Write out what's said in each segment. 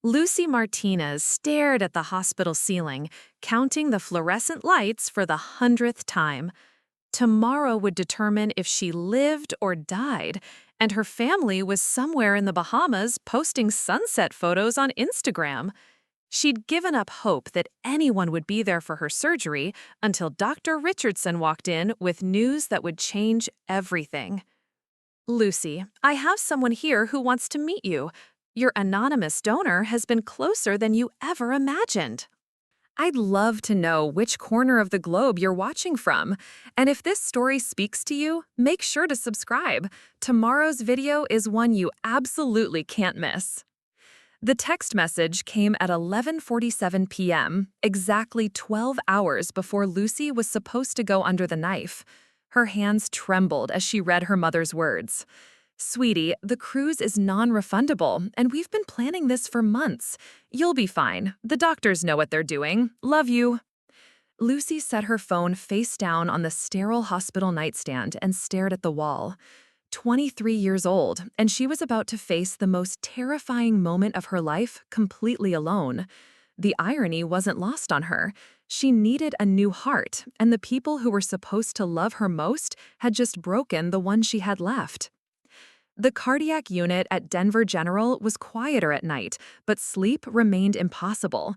Lucy Martinez stared at the hospital ceiling, counting the fluorescent lights for the 100th time. Tomorrow would determine if she lived or died, and her family was somewhere in the Bahamas posting sunset photos on Instagram. She'd given up hope that anyone would be there for her surgery until Dr. Richardson walked in with news that would change everything. Lucy, I have someone here who wants to meet you. Your anonymous donor has been closer than you ever imagined. I'd love to know which corner of the globe you're watching from. And if this story speaks to you, make sure to subscribe. Tomorrow's video is one you absolutely can't miss. The text message came at 11:47 p.m., exactly 12 hours before Lucy was supposed to go under the knife. Her hands trembled as she read her mother's words. "Sweetie, the cruise is non-refundable, and we've been planning this for months. You'll be fine. The doctors know what they're doing. Love you." Lucy set her phone face down on the sterile hospital nightstand and stared at the wall. 23 years old, and she was about to face the most terrifying moment of her life completely alone. The irony wasn't lost on her. She needed a new heart, and the people who were supposed to love her most had just broken the one she had left. The cardiac unit at Denver General was quieter at night, but sleep remained impossible.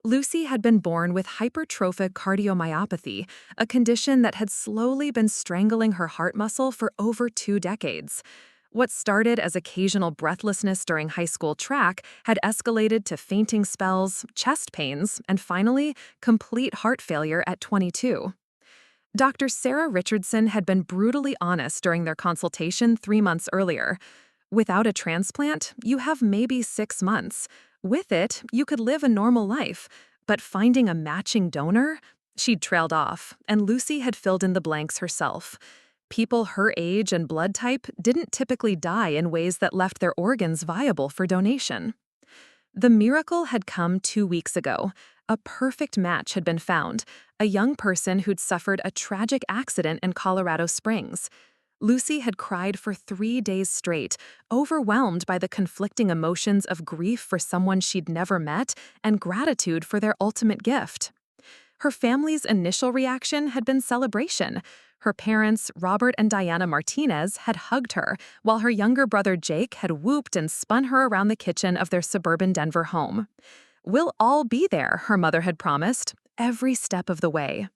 Lucy had been born with hypertrophic cardiomyopathy, a condition that had slowly been strangling her heart muscle for over 2 decades. What started as occasional breathlessness during high school track had escalated to fainting spells, chest pains, and finally, complete heart failure at 22. Dr. Sarah Richardson had been brutally honest during their consultation 3 months earlier. Without a transplant, you have maybe 6 months. With it, you could live a normal life. But finding a matching donor? She'd trailed off, and Lucy had filled in the blanks herself. People her age and blood type didn't typically die in ways that left their organs viable for donation. The miracle had come 2 weeks ago. A perfect match had been found, a young person who'd suffered a tragic accident in Colorado Springs. Lucy had cried for 3 days straight, overwhelmed by the conflicting emotions of grief for someone she'd never met and gratitude for their ultimate gift. Her family's initial reaction had been celebration. Her parents, Robert and Diana Martinez, had hugged her, while her younger brother Jake had whooped and spun her around the kitchen of their suburban Denver home. "We'll all be there," her mother had promised, every step of the way.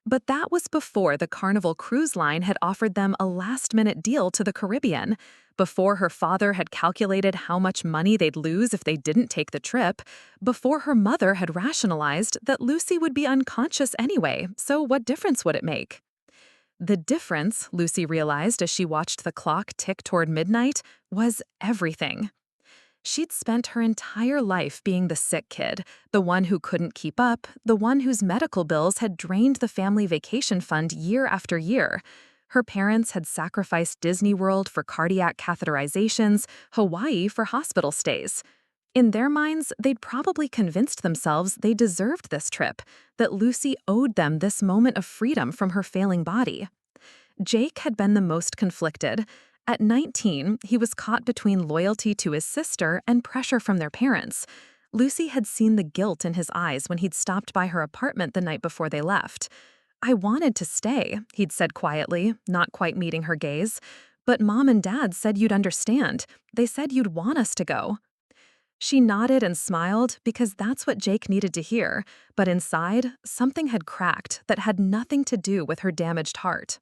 But that was before the Carnival Cruise Line had offered them a last-minute deal to the Caribbean, before her father had calculated how much money they'd lose if they didn't take the trip, before her mother had rationalized that Lucy would be unconscious anyway, so what difference would it make? The difference, Lucy realized as she watched the clock tick toward midnight, was everything. She'd spent her entire life being the sick kid, the one who couldn't keep up, the one whose medical bills had drained the family vacation fund year after year. Her parents had sacrificed Disney World for cardiac catheterizations, Hawaii for hospital stays. In their minds, they'd probably convinced themselves they deserved this trip, that Lucy owed them this moment of freedom from her failing body. Jake had been the most conflicted. At 19, he was caught between loyalty to his sister and pressure from their parents. Lucy had seen the guilt in his eyes when he'd stopped by her apartment the night before they left. "I wanted to stay," he'd said quietly, not quite meeting her gaze. "But Mom and Dad said you'd understand. They said you'd want us to go." She nodded and smiled because that's what Jake needed to hear, but inside, something had cracked that had nothing to do with her damaged heart.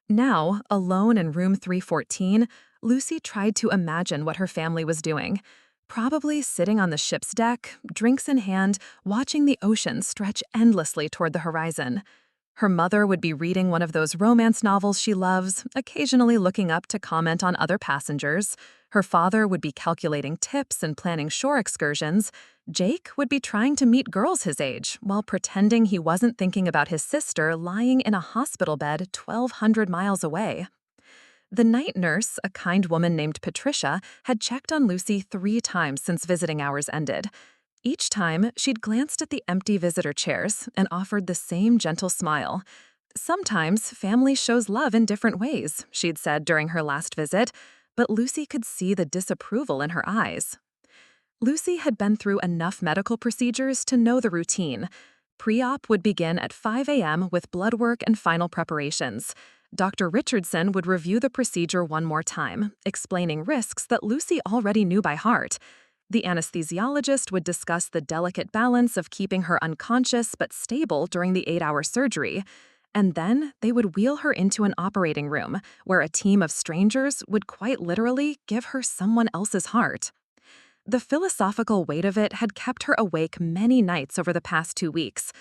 Now, alone in room 314, Lucy tried to imagine what her family was doing. Probably sitting on the ship's deck, drinks in hand, watching the ocean stretch endlessly toward the horizon. Her mother would be reading one of those romance novels she loves, occasionally looking up to comment on other passengers. Her father would be calculating tips and planning shore excursions. Jake would be trying to meet girls his age while pretending he wasn't thinking about his sister lying in a hospital bed 1,200 miles away. The night nurse, a kind woman named Patricia, had checked on Lucy 3 times since visiting hours ended. Each time, she'd glanced at the empty visitor chairs and offered the same gentle smile. "Sometimes family shows love in different ways," she'd said during her last visit, but Lucy could see the disapproval in her eyes. Lucy had been through enough medical procedures to know the routine. Pre-op would begin at 5 a.m. with blood work and final preparations. Dr. Richardson would review the procedure one more time, explaining risks that Lucy already knew by heart. The anesthesiologist would discuss the delicate balance of keeping her unconscious but stable during the 8-hour surgery. And then they would wheel her into an operating room, where a team of strangers would quite literally give her someone else's heart. The philosophical weight of it had kept her awake many nights over the past 2 weeks.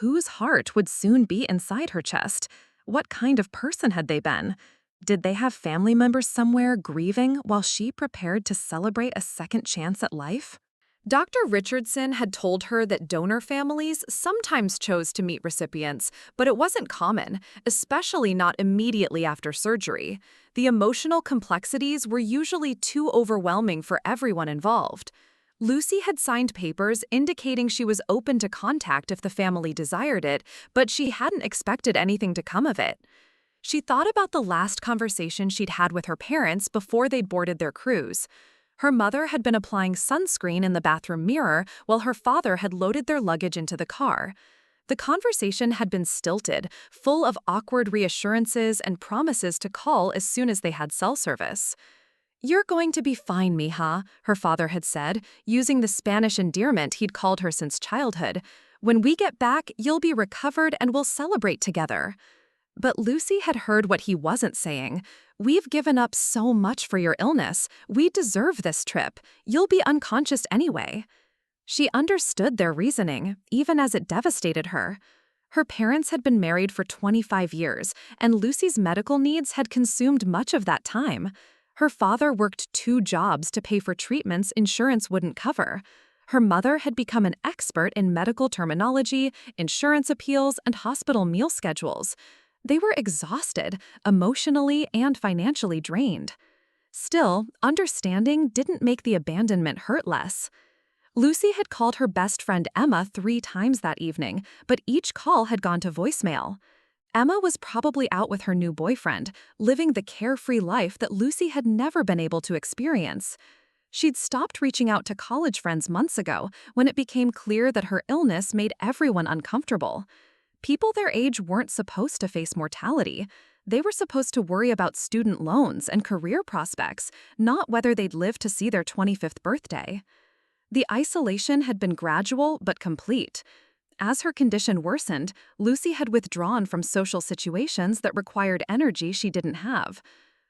Whose heart would soon be inside her chest? What kind of person had they been? Did they have family members somewhere grieving while she prepared to celebrate a second chance at life? Dr. Richardson had told her that donor families sometimes chose to meet recipients, but it wasn't common, especially not immediately after surgery. The emotional complexities were usually too overwhelming for everyone involved. Lucy had signed papers indicating she was open to contact if the family desired it, but she hadn't expected anything to come of it. She thought about the last conversation she'd had with her parents before they'd boarded their cruise. Her mother had been applying sunscreen in the bathroom mirror while her father had loaded their luggage into the car. The conversation had been stilted, full of awkward reassurances and promises to call as soon as they had cell service. "You're going to be fine, mija," her father had said, using the Spanish endearment he'd called her since childhood. "When we get back, you'll be recovered and we'll celebrate together." But Lucy had heard what he wasn't saying. "We've given up so much for your illness. We deserve this trip. You'll be unconscious anyway." She understood their reasoning, even as it devastated her. Her parents had been married for 25 years, and Lucy's medical needs had consumed much of that time. Her father worked 2 jobs to pay for treatments insurance wouldn't cover. Her mother had become an expert in medical terminology, insurance appeals, and hospital meal schedules. They were exhausted, emotionally and financially drained. Still, understanding didn't make the abandonment hurt less. Lucy had called her best friend Emma 3 times that evening, but each call had gone to voicemail. Emma was probably out with her new boyfriend, living the carefree life that Lucy had never been able to experience. She'd stopped reaching out to college friends months ago when it became clear that her illness made everyone uncomfortable. People their age weren't supposed to face mortality. They were supposed to worry about student loans and career prospects, not whether they'd live to see their 25th birthday. The isolation had been gradual but complete. As her condition worsened, Lucy had withdrawn from social situations that required energy she didn't have.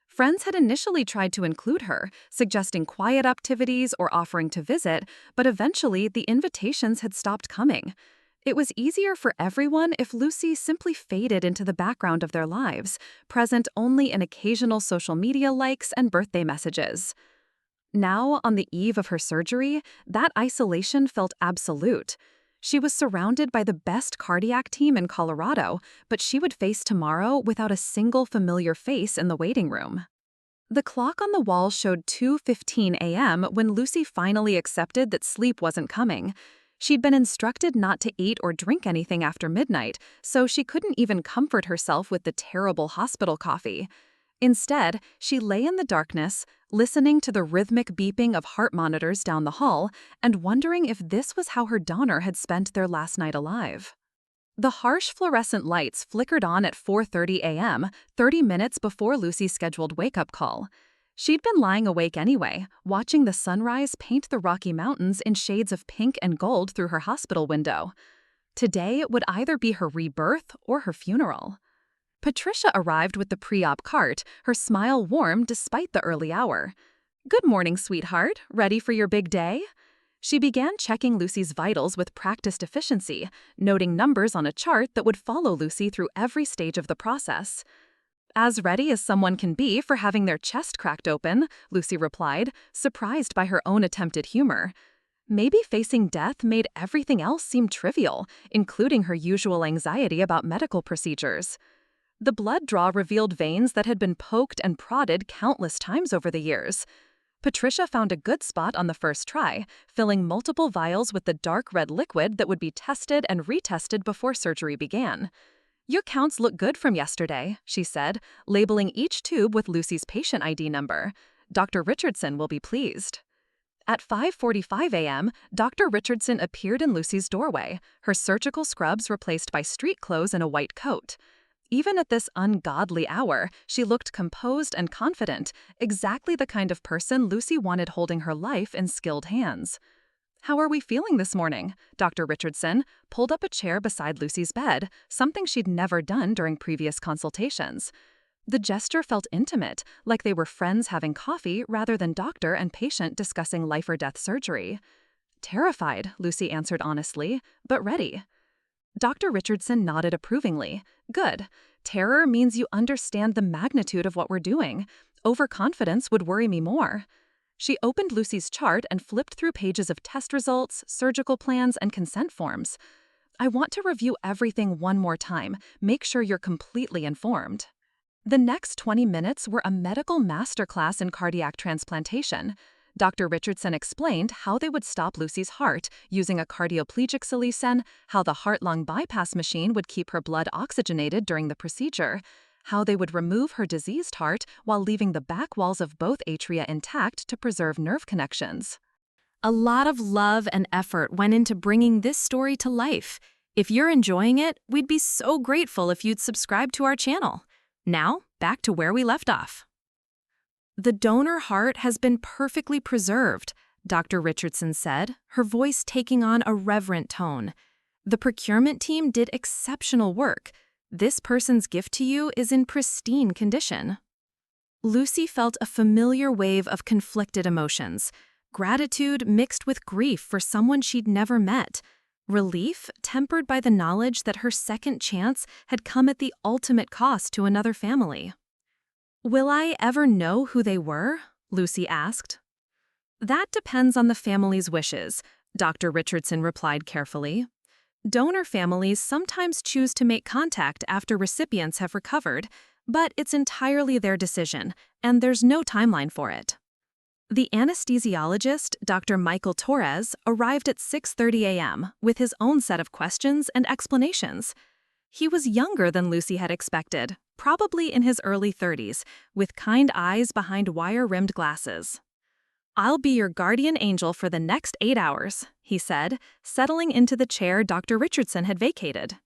Friends had initially tried to include her, suggesting quiet activities or offering to visit, but eventually the invitations had stopped coming. It was easier for everyone if Lucy simply faded into the background of their lives, present only in occasional social media likes and birthday messages. Now, on the eve of her surgery, that isolation felt absolute. She was surrounded by the best cardiac team in Colorado, but she would face tomorrow without a single familiar face in the waiting room. The clock on the wall showed 2:15 a.m. when Lucy finally accepted that sleep wasn't coming. She'd been instructed not to eat or drink anything after midnight, so she couldn't even comfort herself with the terrible hospital coffee. Instead, she lay in the darkness, listening to the rhythmic beeping of heart monitors down the hall and wondering if this was how her donor had spent their last night alive. The harsh fluorescent lights flickered on at 4:30 a.m., 30 minutes before Lucy's scheduled wake-up call. She'd been lying awake anyway, watching the sunrise paint the Rocky Mountains in shades of pink and gold through her hospital window. Today would either be her rebirth or her funeral. Patricia arrived with the pre-op cart, her smile warm despite the early hour. "Good morning, sweetheart. Ready for your big day?" She began checking Lucy's vitals with practiced efficiency, noting numbers on a chart that would follow Lucy through every stage of the process. "As ready as someone can be for having their chest cracked open," Lucy replied, surprised by her own attempted humor. Maybe facing death made everything else seem trivial, including her usual anxiety about medical procedures. The blood draw revealed veins that had been poked and prodded countless times over the years. Patricia found a good spot on the first try, filling multiple vials with the dark red liquid that would be tested and retested before surgery began. "Your counts look good from yesterday," she said, labeling each tube with Lucy's patient ID number. "Dr. Richardson will be pleased." At 5:45 a.m., Dr. Richardson appeared in Lucy's doorway, her surgical scrubs replaced by street clothes and a white coat. Even at this ungodly hour, she looked composed and confident, exactly the kind of person Lucy wanted holding her life in skilled hands. "How are we feeling this morning?" Dr. Richardson pulled up a chair beside Lucy's bed, something she'd never done during previous consultations. The gesture felt intimate, like they were friends having coffee rather than doctor and patient discussing life-or-death surgery. "Terrified," Lucy answered honestly, "but ready." Dr. Richardson nodded approvingly. "Good. Terror means you understand the magnitude of what we're doing. Overconfidence would worry me more." She opened Lucy's chart and flipped through pages of test results, surgical plans, and consent forms. "I want to review everything one more time. Make sure you're completely informed." The next 20 minutes were a medical masterclass in cardiac transplantation. Dr. Richardson explained how they would stop Lucy's heart using a cardioplegic solution, how the heart-lung bypass machine would keep her blood oxygenated during the procedure, how they would remove her diseased heart while leaving the back walls of both atria intact to preserve nerve connections. A lot of love and effort went into bringing this story to life. If you're enjoying it, we'd be so grateful if you'd subscribe to our channel. Now, back to where we left off. "The donor heart has been perfectly preserved," Dr. Richardson said, her voice taking on a reverent tone. "The procurement team did exceptional work. This person's gift to you is in pristine condition." Lucy felt a familiar wave of conflicted emotions. Gratitude mixed with grief for someone she'd never met. Relief tempered by the knowledge that her second chance had come at the ultimate cost to another family. "Will I ever know who they were?" Lucy asked. "That depends on the family's wishes," Dr. Richardson replied carefully. "Donor families sometimes choose to make contact after recipients have recovered, but it's entirely their decision, and there's no timeline for it." The anesthesiologist, Dr. Michael Torres, arrived at 6:30 a.m. with his own set of questions and explanations. He was younger than Lucy had expected, probably in his early 30s, with kind eyes behind wire-rimmed glasses. "I'll be your guardian angel for the next 8 hours," he said, settling into the chair Dr. Richardson had vacated.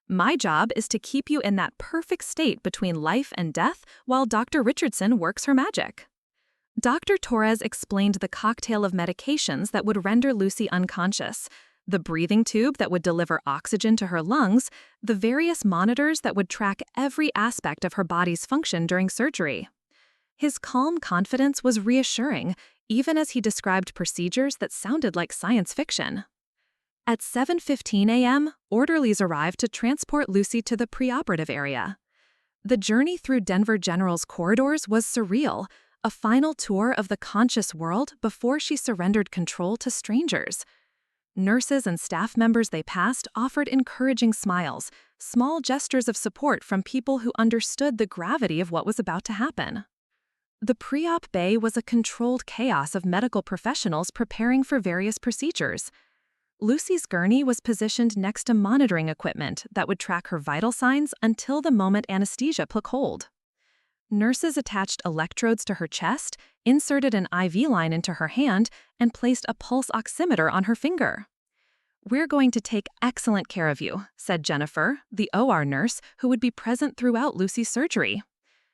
"My job is to keep you in that perfect state between life and death while Dr. Richardson works her magic." Dr. Torres explained the cocktail of medications that would render Lucy unconscious, the breathing tube that would deliver oxygen to her lungs, the various monitors that would track every aspect of her body's function during surgery. His calm confidence was reassuring, even as he described procedures that sounded like science fiction. At 7:15 a.m., orderlies arrived to transport Lucy to the preoperative area. The journey through Denver General's corridors was surreal, a final tour of the conscious world before she surrendered control to strangers. Nurses and staff members they passed offered encouraging smiles, small gestures of support from people who understood the gravity of what was about to happen. The pre-op bay was a controlled chaos of medical professionals preparing for various procedures. Lucy's gurney was positioned next to monitoring equipment that would track her vital signs until the moment anesthesia took hold. Nurses attached electrodes to her chest, inserted an IV line into her hand, and placed a pulse oximeter on her finger. "We're going to take excellent care of you," said Jennifer, the OR nurse who would be present throughout Lucy's surgery.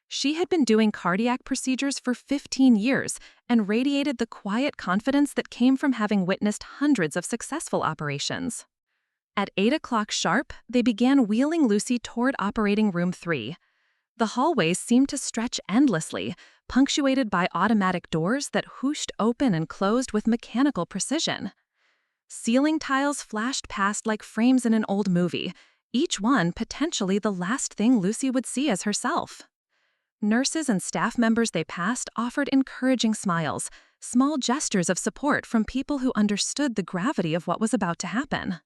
She had been doing cardiac procedures for 15 years and radiated the quiet confidence that came from having witnessed hundreds of successful operations. At 8 o'clock sharp, they began wheeling Lucy toward operating room 3. The hallways seemed to stretch endlessly, punctuated by automatic doors that whooshed open and closed with mechanical precision. Ceiling tiles flashed past like frames in an old movie, each one potentially the last thing Lucy would see as herself. Nurses and staff members they passed offered encouraging smiles, small gestures of support from people who understood the gravity of what was about to happen.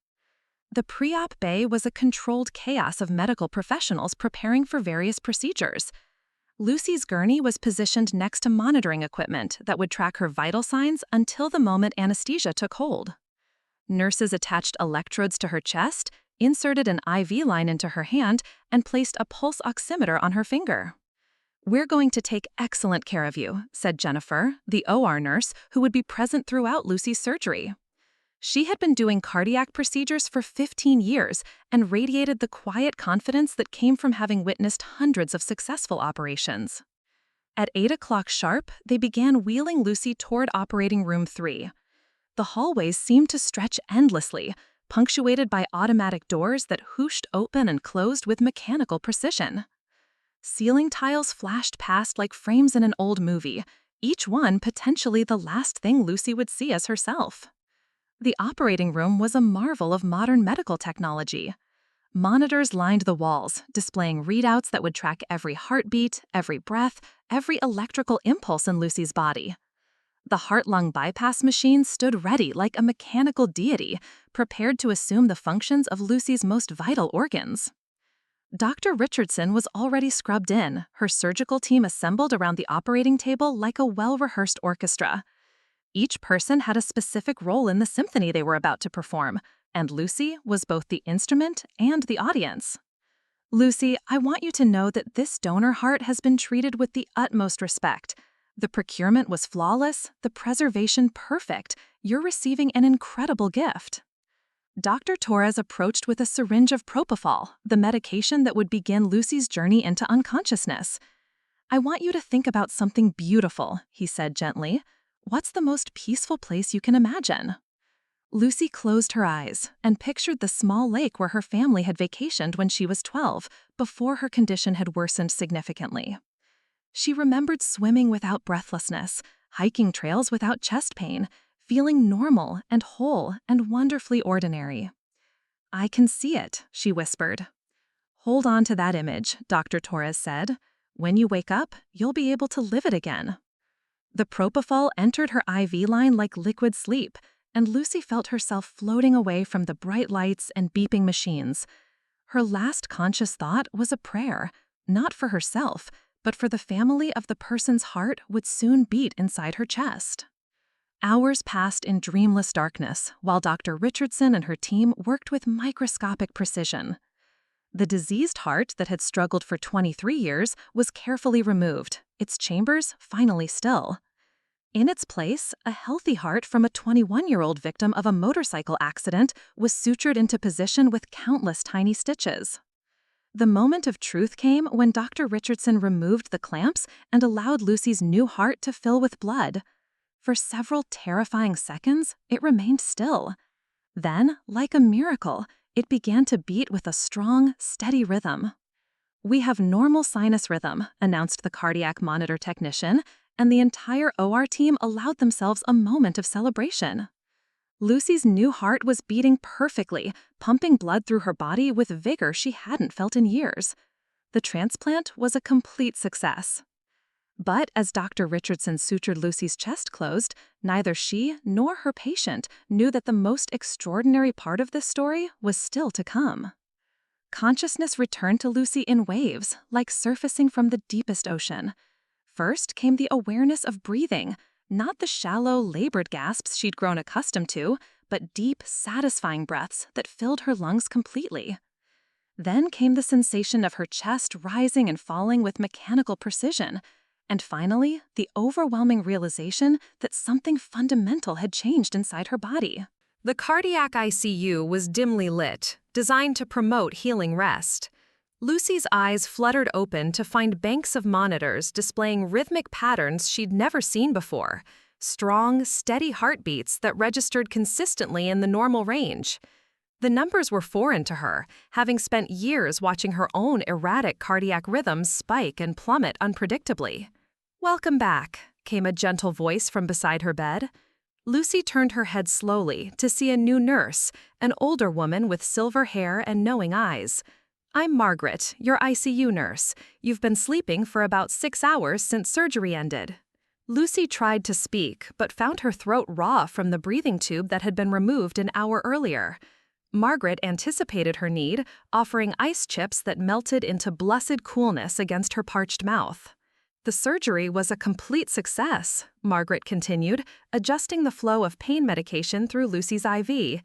The pre-op bay was a controlled chaos of medical professionals preparing for various procedures. Lucy's gurney was positioned next to monitoring equipment that would track her vital signs until the moment anesthesia took hold. Nurses attached electrodes to her chest, inserted an IV line into her hand, and placed a pulse oximeter on her finger. "We're going to take excellent care of you," said Jennifer, the OR nurse who would be present throughout Lucy's surgery. She had been doing cardiac procedures for 15 years and radiated the quiet confidence that came from having witnessed hundreds of successful operations. At 8 o'clock sharp, they began wheeling Lucy toward operating room 3. The hallways seemed to stretch endlessly, punctuated by automatic doors that whooshed open and closed with mechanical precision. Ceiling tiles flashed past like frames in an old movie, each one potentially the last thing Lucy would see as herself. The operating room was a marvel of modern medical technology. Monitors lined the walls, displaying readouts that would track every heartbeat, every breath, every electrical impulse in Lucy's body. The heart-lung bypass machine stood ready like a mechanical deity, prepared to assume the functions of Lucy's most vital organs. Dr. Richardson was already scrubbed in, her surgical team assembled around the operating table like a well-rehearsed orchestra. Each person had a specific role in the symphony they were about to perform, and Lucy was both the instrument and the audience. "Lucy, I want you to know that this donor heart has been treated with the utmost respect. The procurement was flawless, the preservation perfect. You're receiving an incredible gift." Dr. Torres approached with a syringe of propofol, the medication that would begin Lucy's journey into unconsciousness. "I want you to think about something beautiful," he said gently. "What's the most peaceful place you can imagine?" Lucy closed her eyes and pictured the small lake where her family had vacationed when she was 12, before her condition had worsened significantly. She remembered swimming without breathlessness, hiking trails without chest pain, feeling normal and whole and wonderfully ordinary. "I can see it," she whispered. "Hold on to that image," Dr. Torres said. "When you wake up, you'll be able to live it again." The propofol entered her IV line like liquid sleep, and Lucy felt herself floating away from the bright lights and beeping machines. Her last conscious thought was a prayer, not for herself, but for the family of the person's heart would soon beat inside her chest. Hours passed in dreamless darkness, while Dr. Richardson and her team worked with microscopic precision. The diseased heart that had struggled for 23 years was carefully removed, its chambers finally still. In its place, a healthy heart from a 21-year-old victim of a motorcycle accident was sutured into position with countless tiny stitches. The moment of truth came when Dr. Richardson removed the clamps and allowed Lucy's new heart to fill with blood. For several terrifying seconds, it remained still. Then, like a miracle, it began to beat with a strong, steady rhythm. "We have normal sinus rhythm," announced the cardiac monitor technician, and the entire OR team allowed themselves a moment of celebration. Lucy's new heart was beating perfectly, pumping blood through her body with vigor she hadn't felt in years. The transplant was a complete success. But as Dr. Richardson sutured Lucy's chest closed, neither she nor her patient knew that the most extraordinary part of this story was still to come. Consciousness returned to Lucy in waves, like surfacing from the deepest ocean. First came the awareness of breathing, not the shallow, labored gasps she'd grown accustomed to, but deep, satisfying breaths that filled her lungs completely. Then came the sensation of her chest rising and falling with mechanical precision, and finally, the overwhelming realization that something fundamental had changed inside her body. The cardiac ICU was dimly lit, designed to promote healing rest. Lucy's eyes fluttered open to find banks of monitors displaying rhythmic patterns she'd never seen before, strong, steady heartbeats that registered consistently in the normal range. The numbers were foreign to her, having spent years watching her own erratic cardiac rhythms spike and plummet unpredictably. "Welcome back," came a gentle voice from beside her bed. Lucy turned her head slowly to see a new nurse, an older woman with silver hair and knowing eyes. "I'm Margaret, your ICU nurse. You've been sleeping for about 6 hours since surgery ended." Lucy tried to speak, but found her throat raw from the breathing tube that had been removed an hour earlier. Margaret anticipated her need, offering ice chips that melted into blessed coolness against her parched mouth. "The surgery was a complete success," Margaret continued, adjusting the flow of pain medication through Lucy's IV.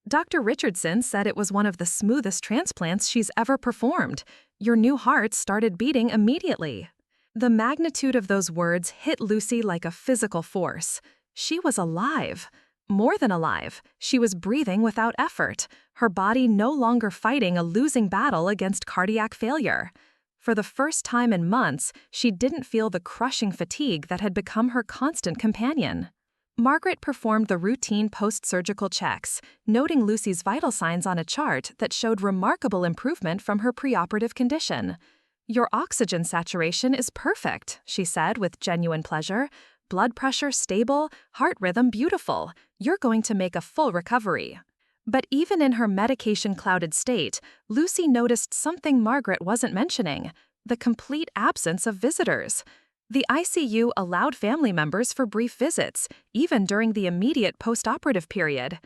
"Dr. Richardson said it was one of the smoothest transplants she's ever performed. Your new heart started beating immediately." The magnitude of those words hit Lucy like a physical force. She was alive. More than alive, she was breathing without effort, her body no longer fighting a losing battle against cardiac failure. For the first time in months, she didn't feel the crushing fatigue that had become her constant companion. Margaret performed the routine post-surgical checks, noting Lucy's vital signs on a chart that showed remarkable improvement from her preoperative condition. "Your oxygen saturation is perfect," she said with genuine pleasure. "Blood pressure stable, heart rhythm beautiful. You're going to make a full recovery." But even in her medication-clouded state, Lucy noticed something Margaret wasn't mentioning: the complete absence of visitors. The ICU allowed family members for brief visits, even during the immediate post-operative period.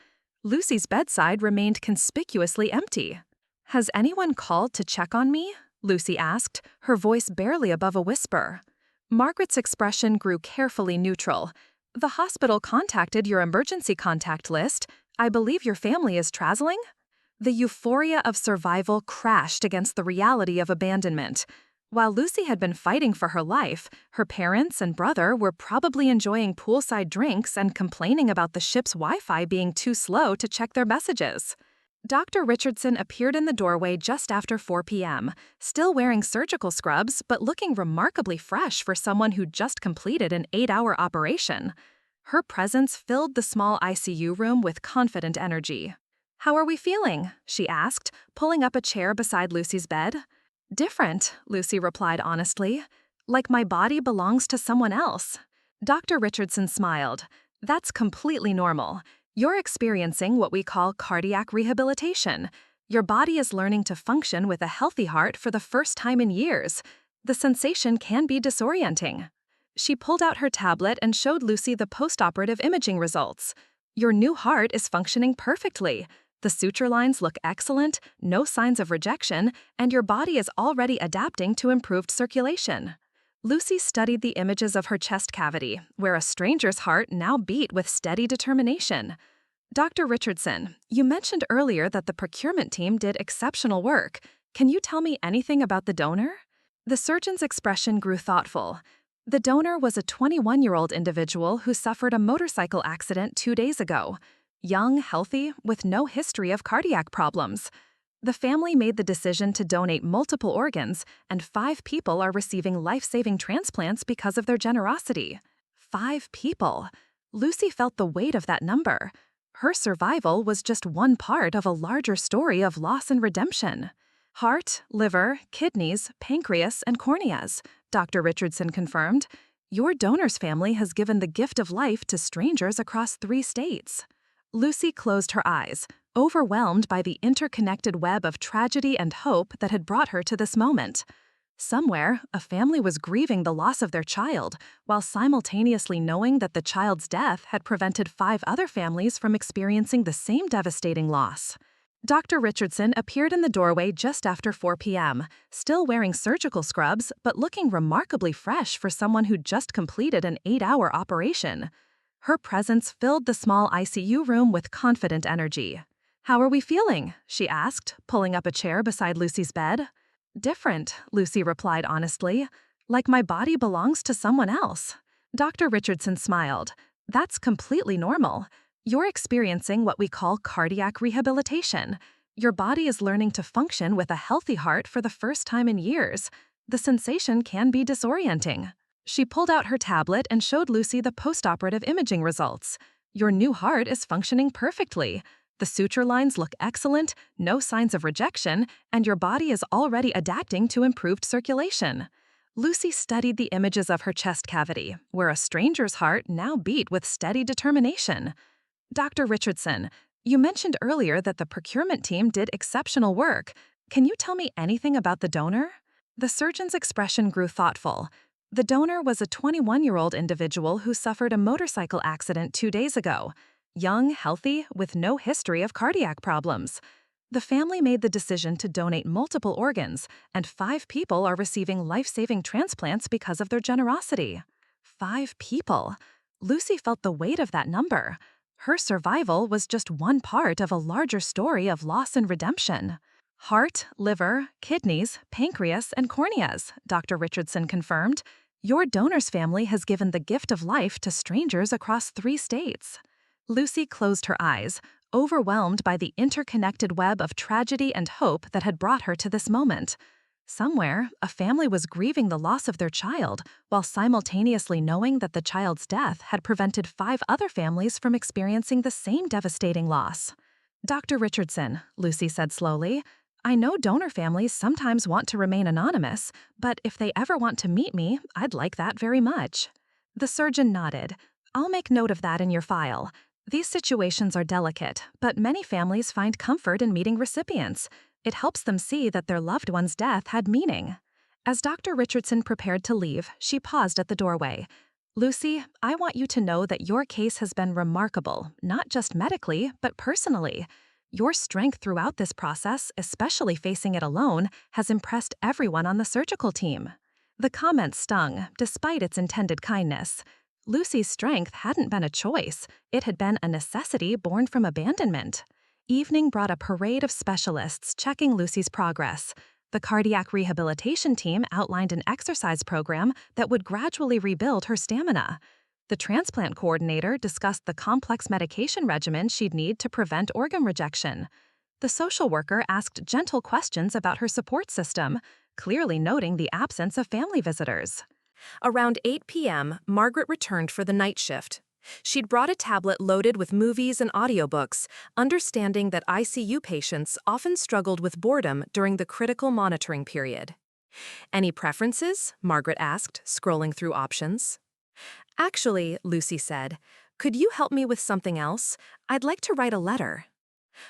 Lucy's bedside remained conspicuously empty. "Has anyone called to check on me?" Lucy asked, her voice barely above a whisper. Margaret's expression grew carefully neutral. "The hospital contacted your emergency contact list. I believe your family is traveling?" The euphoria of survival crashed against the reality of abandonment. While Lucy had been fighting for her life, her parents and brother were probably enjoying poolside drinks and complaining about the ship's Wi-Fi being too slow to check their messages. Dr. Richardson appeared in the doorway just after 4 p.m., still wearing surgical scrubs but looking remarkably fresh for someone who just completed an 8-hour operation. Her presence filled the small ICU room with confident energy. "How are we feeling?" she asked, pulling up a chair beside Lucy's bed. "Different," Lucy replied honestly. "Like my body belongs to someone else." Dr. Richardson smiled. "That's completely normal. You're experiencing what we call cardiac rehabilitation. Your body is learning to function with a healthy heart for the first time in years. The sensation can be disorienting." She pulled out her tablet and showed Lucy the post-operative imaging results. "Your new heart is functioning perfectly. The suture lines look excellent, no signs of rejection, and your body is already adapting to improved circulation." Lucy studied the images of her chest cavity, where a stranger's heart now beat with steady determination. "Dr. Richardson, you mentioned earlier that the procurement team did exceptional work. Can you tell me anything about the donor?" The surgeon's expression grew thoughtful. "The donor was a 21-year-old individual who suffered a motorcycle accident 2 days ago. Young, healthy, with no history of cardiac problems. The family made the decision to donate multiple organs, and 5 people are receiving life-saving transplants because of their generosity." 5 people. Lucy felt the weight of that number. Her survival was just one part of a larger story of loss and redemption. "Heart, liver, kidneys, pancreas, and corneas," Dr. Richardson confirmed. "Your donor's family has given the gift of life to strangers across 3 states." Lucy closed her eyes, overwhelmed by the interconnected web of tragedy and hope that had brought her to this moment. Somewhere, a family was grieving the loss of their child, while simultaneously knowing that the child's death had prevented 5 other families from experiencing the same devastating loss. Dr. Richardson appeared in the doorway just after 4 p.m., still wearing surgical scrubs but looking remarkably fresh for someone who just completed an 8-hour operation. Her presence filled the small ICU room with confident energy. "How are we feeling?" she asked, pulling up a chair beside Lucy's bed. "Different," Lucy replied honestly. "Like my body belongs to someone else." Dr. Richardson smiled. "That's completely normal. You're experiencing what we call cardiac rehabilitation. Your body is learning to function with a healthy heart for the first time in years. The sensation can be disorienting." She pulled out her tablet and showed Lucy the post-operative imaging results. "Your new heart is functioning perfectly. The suture lines look excellent, no signs of rejection, and your body is already adapting to improved circulation." Lucy studied the images of her chest cavity, where a stranger's heart now beat with steady determination. "Dr. Richardson, you mentioned earlier that the procurement team did exceptional work. Can you tell me anything about the donor?" The surgeon's expression grew thoughtful. "The donor was a 21-year-old individual who suffered a motorcycle accident 2 days ago. Young, healthy, with no history of cardiac problems. The family made the decision to donate multiple organs, and 5 people are receiving life-saving transplants because of their generosity." 5 people. Lucy felt the weight of that number. Her survival was just one part of a larger story of loss and redemption. Heart, liver, kidneys, pancreas, and corneas, Dr. Richardson confirmed. Your donor's family has given the gift of life to strangers across 3 states. Lucy closed her eyes, overwhelmed by the interconnected web of tragedy and hope that had brought her to this moment. Somewhere, a family was grieving the loss of their child, while simultaneously knowing that the child's death had prevented 5 other families from experiencing the same devastating loss. Dr. Richardson, Lucy said slowly, I know donor families sometimes want to remain anonymous, but if they ever want to meet me, I'd like that very much. The surgeon nodded. I'll make note of that in your file. These situations are delicate, but many families find comfort in meeting recipients. It helps them see that their loved one's death had meaning. As Dr. Richardson prepared to leave, she paused at the doorway. Lucy, I want you to know that your case has been remarkable, not just medically, but personally. Your strength throughout this process, especially facing it alone, has impressed everyone on the surgical team. The comment stung, despite its intended kindness. Lucy's strength hadn't been a choice. It had been a necessity born from abandonment. Evening brought a parade of specialists checking Lucy's progress. The cardiac rehabilitation team outlined an exercise program that would gradually rebuild her stamina. The transplant coordinator discussed the complex medication regimen she'd need to prevent organ rejection. The social worker asked gentle questions about her support system, clearly noting the absence of family visitors. Around 8 p.m., Margaret returned for the night shift. She'd brought a tablet loaded with movies and audiobooks, understanding that ICU patients often struggled with boredom during the critical monitoring period. Any preferences? Margaret asked, scrolling through options. Actually, Lucy said, could you help me with something else? I'd like to write a letter.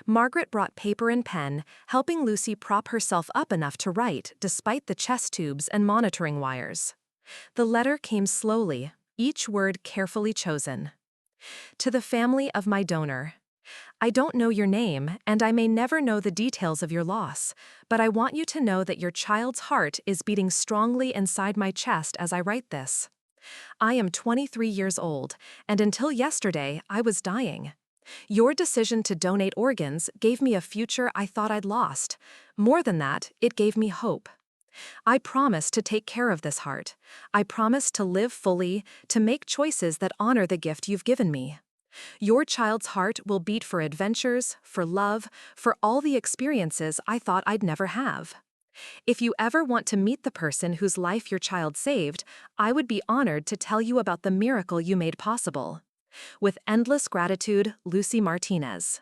Margaret brought paper and pen, helping Lucy prop herself up enough to write despite the chest tubes and monitoring wires. The letter came slowly, each word carefully chosen. To the family of my donor. I don't know your name, and I may never know the details of your loss, but I want you to know that your child's heart is beating strongly inside my chest as I write this. I am 23 years old, and until yesterday, I was dying. Your decision to donate organs gave me a future I thought I'd lost. More than that, it gave me hope. I promise to take care of this heart. I promise to live fully, to make choices that honor the gift you've given me. Your child's heart will beat for adventures, for love, for all the experiences I thought I'd never have. If you ever want to meet the person whose life your child saved, I would be honored to tell you about the miracle you made possible. With endless gratitude, Lucy Martinez.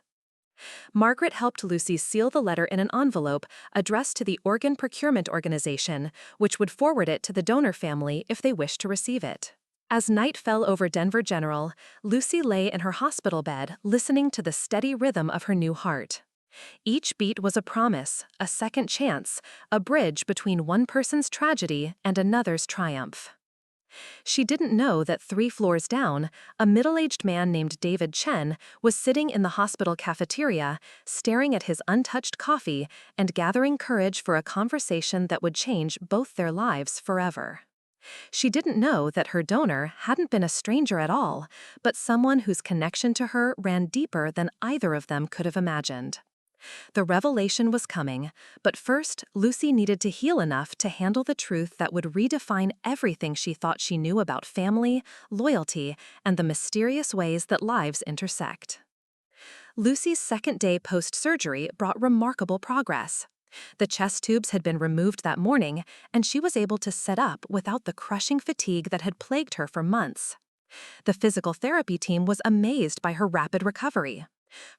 Margaret helped Lucy seal the letter in an envelope addressed to the Organ Procurement Organization, which would forward it to the donor family if they wished to receive it. As night fell over Denver General, Lucy lay in her hospital bed listening to the steady rhythm of her new heart. Each beat was a promise, a second chance, a bridge between one person's tragedy and another's triumph. She didn't know that 3 floors down, a middle-aged man named David Chen was sitting in the hospital cafeteria, staring at his untouched coffee and gathering courage for a conversation that would change both their lives forever. She didn't know that her donor hadn't been a stranger at all, but someone whose connection to her ran deeper than either of them could have imagined. The revelation was coming, but first, Lucy needed to heal enough to handle the truth that would redefine everything she thought she knew about family, loyalty, and the mysterious ways that lives intersect. Lucy's second day post-surgery brought remarkable progress. The chest tubes had been removed that morning, and she was able to sit up without the crushing fatigue that had plagued her for months. The physical therapy team was amazed by her rapid recovery.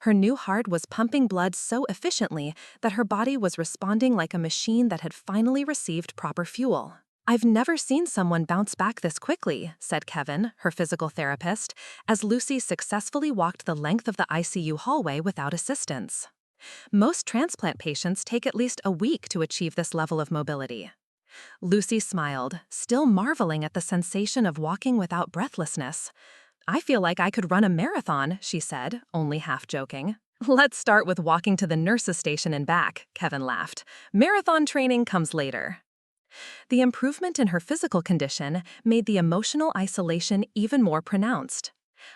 Her new heart was pumping blood so efficiently that her body was responding like a machine that had finally received proper fuel. I've never seen someone bounce back this quickly, said Kevin, her physical therapist, as Lucy successfully walked the length of the ICU hallway without assistance. Most transplant patients take at least a week to achieve this level of mobility. Lucy smiled, still marveling at the sensation of walking without breathlessness. I feel like I could run a marathon, she said, only half joking. Let's start with walking to the nurse's station and back, Kevin laughed. Marathon training comes later. The improvement in her physical condition made the emotional isolation even more pronounced.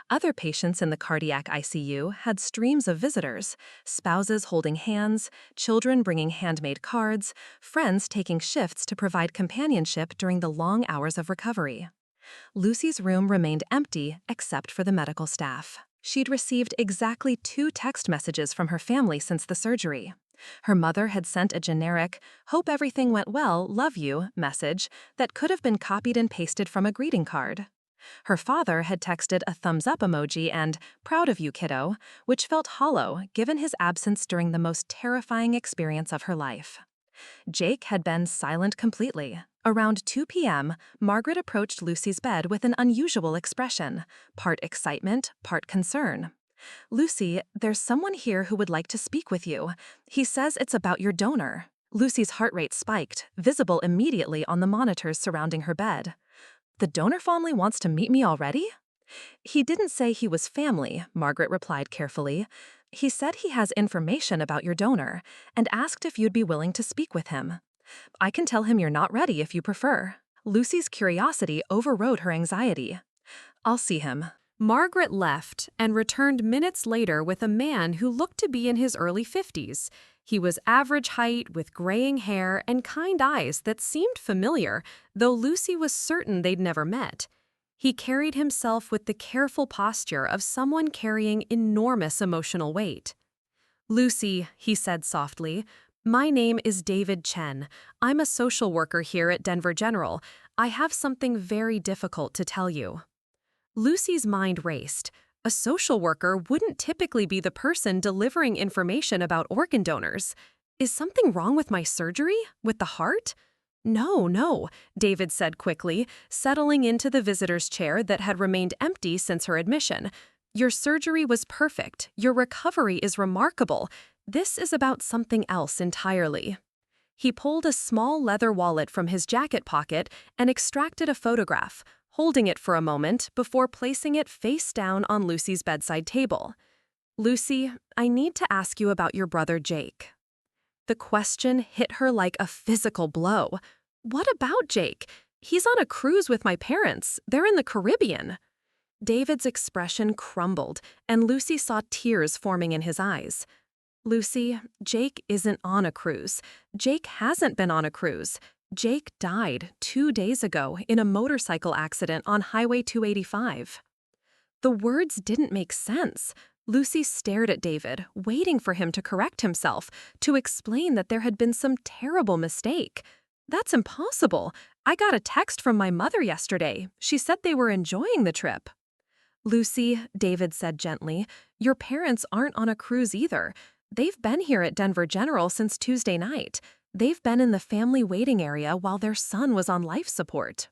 Other patients in the cardiac ICU had streams of visitors, spouses holding hands, children bringing handmade cards, friends taking shifts to provide companionship during the long hours of recovery. Lucy's room remained empty except for the medical staff. She'd received exactly 2 text messages from her family since the surgery. Her mother had sent a generic, "Hope everything went well, love you" message that could have been copied and pasted from a greeting card. Her father had texted a thumbs up emoji and "Proud of you, kiddo," which felt hollow given his absence during the most terrifying experience of her life. Jake had been silent completely. Around 2 p.m., Margaret approached Lucy's bed with an unusual expression, part excitement, part concern. "Lucy, there's someone here who would like to speak with you. He says it's about your donor." Lucy's heart rate spiked, visible immediately on the monitors surrounding her bed. "The donor family wants to meet me already?" "He didn't say he was family," Margaret replied carefully. "He said he has information about your donor and asked if you'd be willing to speak with him. I can tell him you're not ready if you prefer." Lucy's curiosity overrode her anxiety. "I'll see him." Margaret left and returned minutes later with a man who looked to be in his early 50s. He was average height with graying hair and kind eyes that seemed familiar, though Lucy was certain they'd never met. He carried himself with the careful posture of someone carrying enormous emotional weight. "Lucy," he said softly, "my name is David Chen. I'm a social worker here at Denver General. I have something very difficult to tell you." Lucy's mind raced. A social worker wouldn't typically be the person delivering information about organ donors. "Is something wrong with my surgery? With the heart?" "No, no," David said quickly, settling into the visitor's chair that had remained empty since her admission. "Your surgery was perfect. Your recovery is remarkable. This is about something else entirely." He pulled a small leather wallet from his jacket pocket and extracted a photograph, holding it for a moment before placing it face down on Lucy's bedside table. "Lucy, I need to ask you about your brother Jake." The question hit her like a physical blow. "What about Jake? He's on a cruise with my parents. They're in the Caribbean." David's expression crumbled, and Lucy saw tears forming in his eyes. "Lucy, Jake isn't on a cruise. Jake hasn't been on a cruise. Jake died 2 days ago in a motorcycle accident on Highway 285. The words didn't make sense. Lucy stared at David, waiting for him to correct himself, to explain that there had been some terrible mistake. "That's impossible. I got a text from my mother yesterday. She said they were enjoying the trip." "Lucy," David said gently, "your parents aren't on a cruise either. They've been here at Denver General since Tuesday night. They've been in the family waiting area while their son was on life support."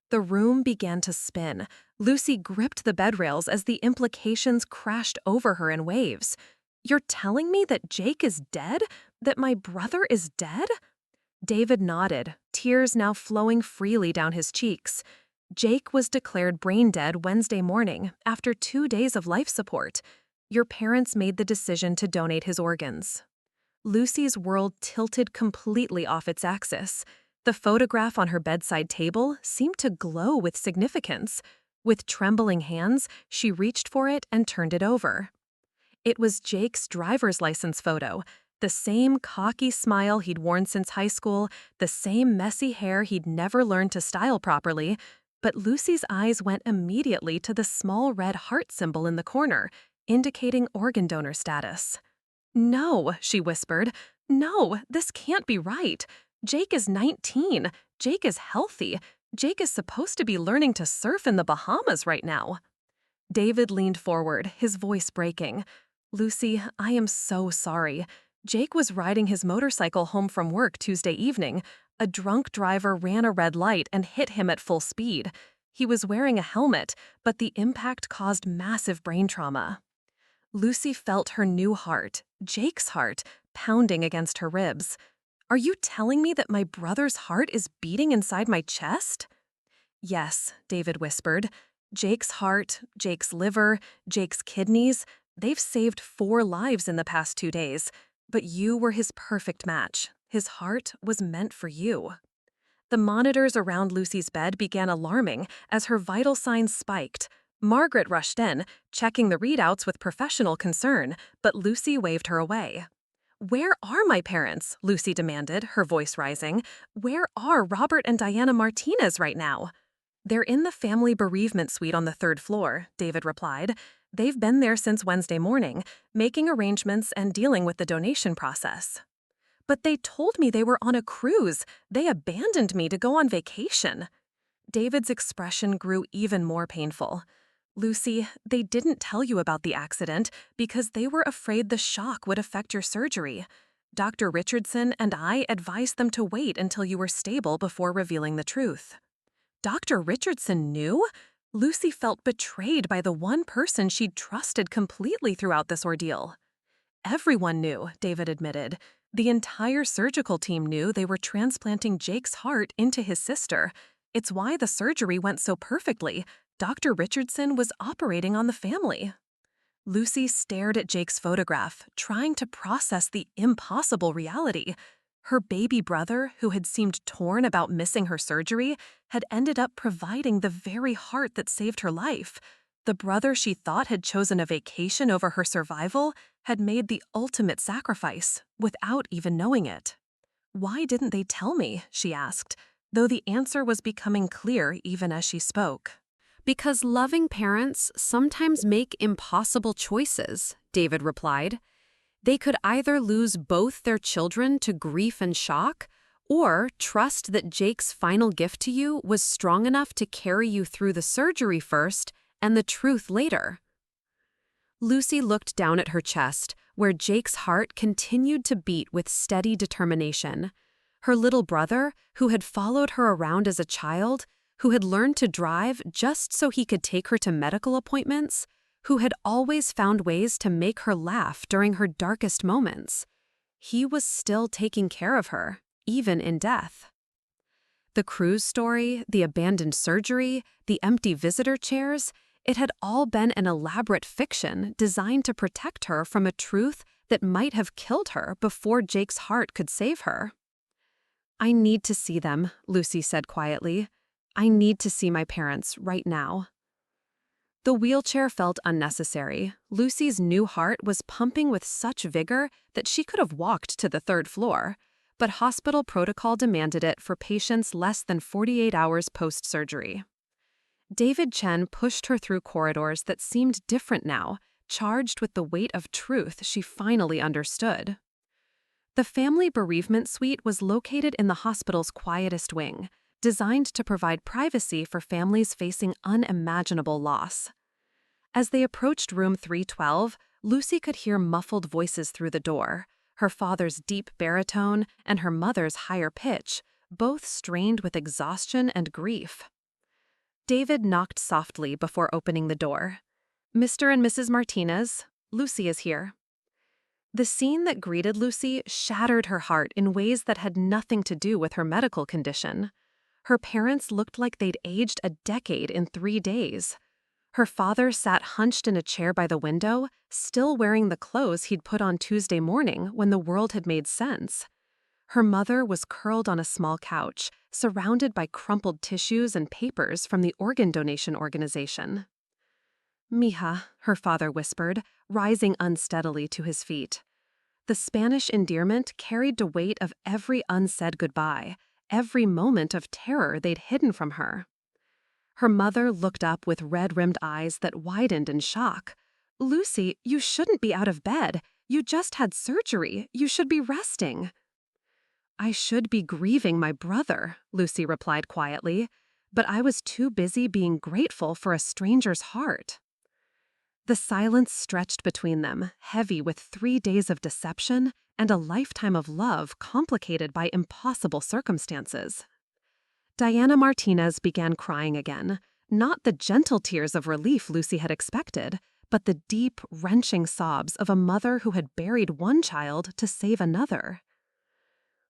The room began to spin. Lucy gripped the bed rails as the implications crashed over her in waves. "You're telling me that Jake is dead? That my brother is dead?" David nodded, tears now flowing freely down his cheeks. "Jake was declared brain dead Wednesday morning after 2 days of life support. Your parents made the decision to donate his organs." Lucy's world tilted completely off its axis. The photograph on her bedside table seemed to glow with significance. With trembling hands, she reached for it and turned it over. It was Jake's driver's license photo, the same cocky smile he'd worn since high school, the same messy hair he'd never learned to style properly, but Lucy's eyes went immediately to the small red heart symbol in the corner, indicating organ donor status. "No," she whispered. "No, this can't be right. Jake is 19. Jake is healthy. Jake is supposed to be learning to surf in the Bahamas right now." David leaned forward, his voice breaking. "Lucy, I am so sorry. Jake was riding his motorcycle home from work Tuesday evening. A drunk driver ran a red light and hit him at full speed. He was wearing a helmet, but the impact caused massive brain trauma." Lucy felt her new heart, Jake's heart, pounding against her ribs. "Are you telling me that my brother's heart is beating inside my chest?" "Yes," David whispered. "Jake's heart, Jake's liver, Jake's kidneys, they've saved 4 lives in the past 2 days. But you were his perfect match. His heart was meant for you." The monitors around Lucy's bed began alarming as her vital signs spiked. Margaret rushed in, checking the readouts with professional concern, but Lucy waved her away. "Where are my parents?" Lucy demanded, her voice rising. "Where are Robert and Diana Martinez right now?" "They're in the family bereavement suite on the third floor," David replied. "They've been there since Wednesday morning, making arrangements and dealing with the donation process." "But they told me they were on a cruise. They abandoned me to go on vacation." David's expression grew even more painful. "Lucy, they didn't tell you about the accident because they were afraid the shock would affect your surgery. Dr. Richardson and I advised them to wait until you were stable before revealing the truth." Dr. Richardson knew? Lucy felt betrayed by the one person she'd trusted completely throughout this ordeal. "Everyone knew," David admitted. "The entire surgical team knew they were transplanting Jake's heart into his sister. It's why the surgery went so perfectly. Dr. Richardson was operating on the family." Lucy stared at Jake's photograph, trying to process the impossible reality. Her baby brother, who had seemed torn about missing her surgery, had ended up providing the very heart that saved her life. The brother she thought had chosen a vacation over her survival had made the ultimate sacrifice, without even knowing it. "Why didn't they tell me?" she asked, though the answer was becoming clear even as she spoke. "Because loving parents sometimes make impossible choices," David replied. "They could either lose both their children to grief and shock, or trust that Jake's final gift to you was strong enough to carry you through the surgery first and the truth later." Lucy looked down at her chest, where Jake's heart continued to beat with steady determination. Her little brother, who had followed her around as a child, who had learned to drive just so he could take her to medical appointments, who had always found ways to make her laugh during her darkest moments. He was still taking care of her, even in death. The cruise story, the abandoned surgery, the empty visitor chairs, it had all been an elaborate fiction designed to protect her from a truth that might have killed her before Jake's heart could save her. "I need to see them," Lucy said quietly. "I need to see my parents right now." The wheelchair felt unnecessary. Lucy's new heart was pumping with such vigor that she could have walked to the third floor, but hospital protocol demanded it for patients less than 48 hours post-surgery. David Chen pushed her through corridors that seemed different now, charged with the weight of truth she finally understood. The family bereavement suite was located in the hospital's quietest wing, designed to provide privacy for families facing unimaginable loss. As they approached room 312, Lucy could hear muffled voices through the door, her father's deep baritone and her mother's higher pitch, both strained with exhaustion and grief. David knocked softly before opening the door. "Mr. and Mrs. Martinez, Lucy is here." The scene that greeted Lucy shattered her heart in ways that had nothing to do with her medical condition. Her parents looked like they'd aged a decade in 3 days. Her father sat hunched in a chair by the window, still wearing the clothes he'd put on Tuesday morning when the world had made sense. Her mother was curled on a small couch, surrounded by crumpled tissues and papers from the organ donation organization. "Mija," her father whispered, rising unsteadily to his feet. The Spanish endearment carried the weight of every unsaid goodbye, every moment of terror they'd hidden from her. Her mother looked up with red-rimmed eyes that widened in shock. "Lucy, you shouldn't be out of bed. You just had surgery. You should be resting." "I should be grieving my brother," Lucy replied quietly, "but I was too busy being grateful for a stranger's heart." The silence stretched between them, heavy with 3 days of deception and a lifetime of love complicated by impossible circumstances. Diana Martinez began crying again, not the gentle tears of relief Lucy had expected, but the deep, wrenching sobs of a mother who had buried one child to save another.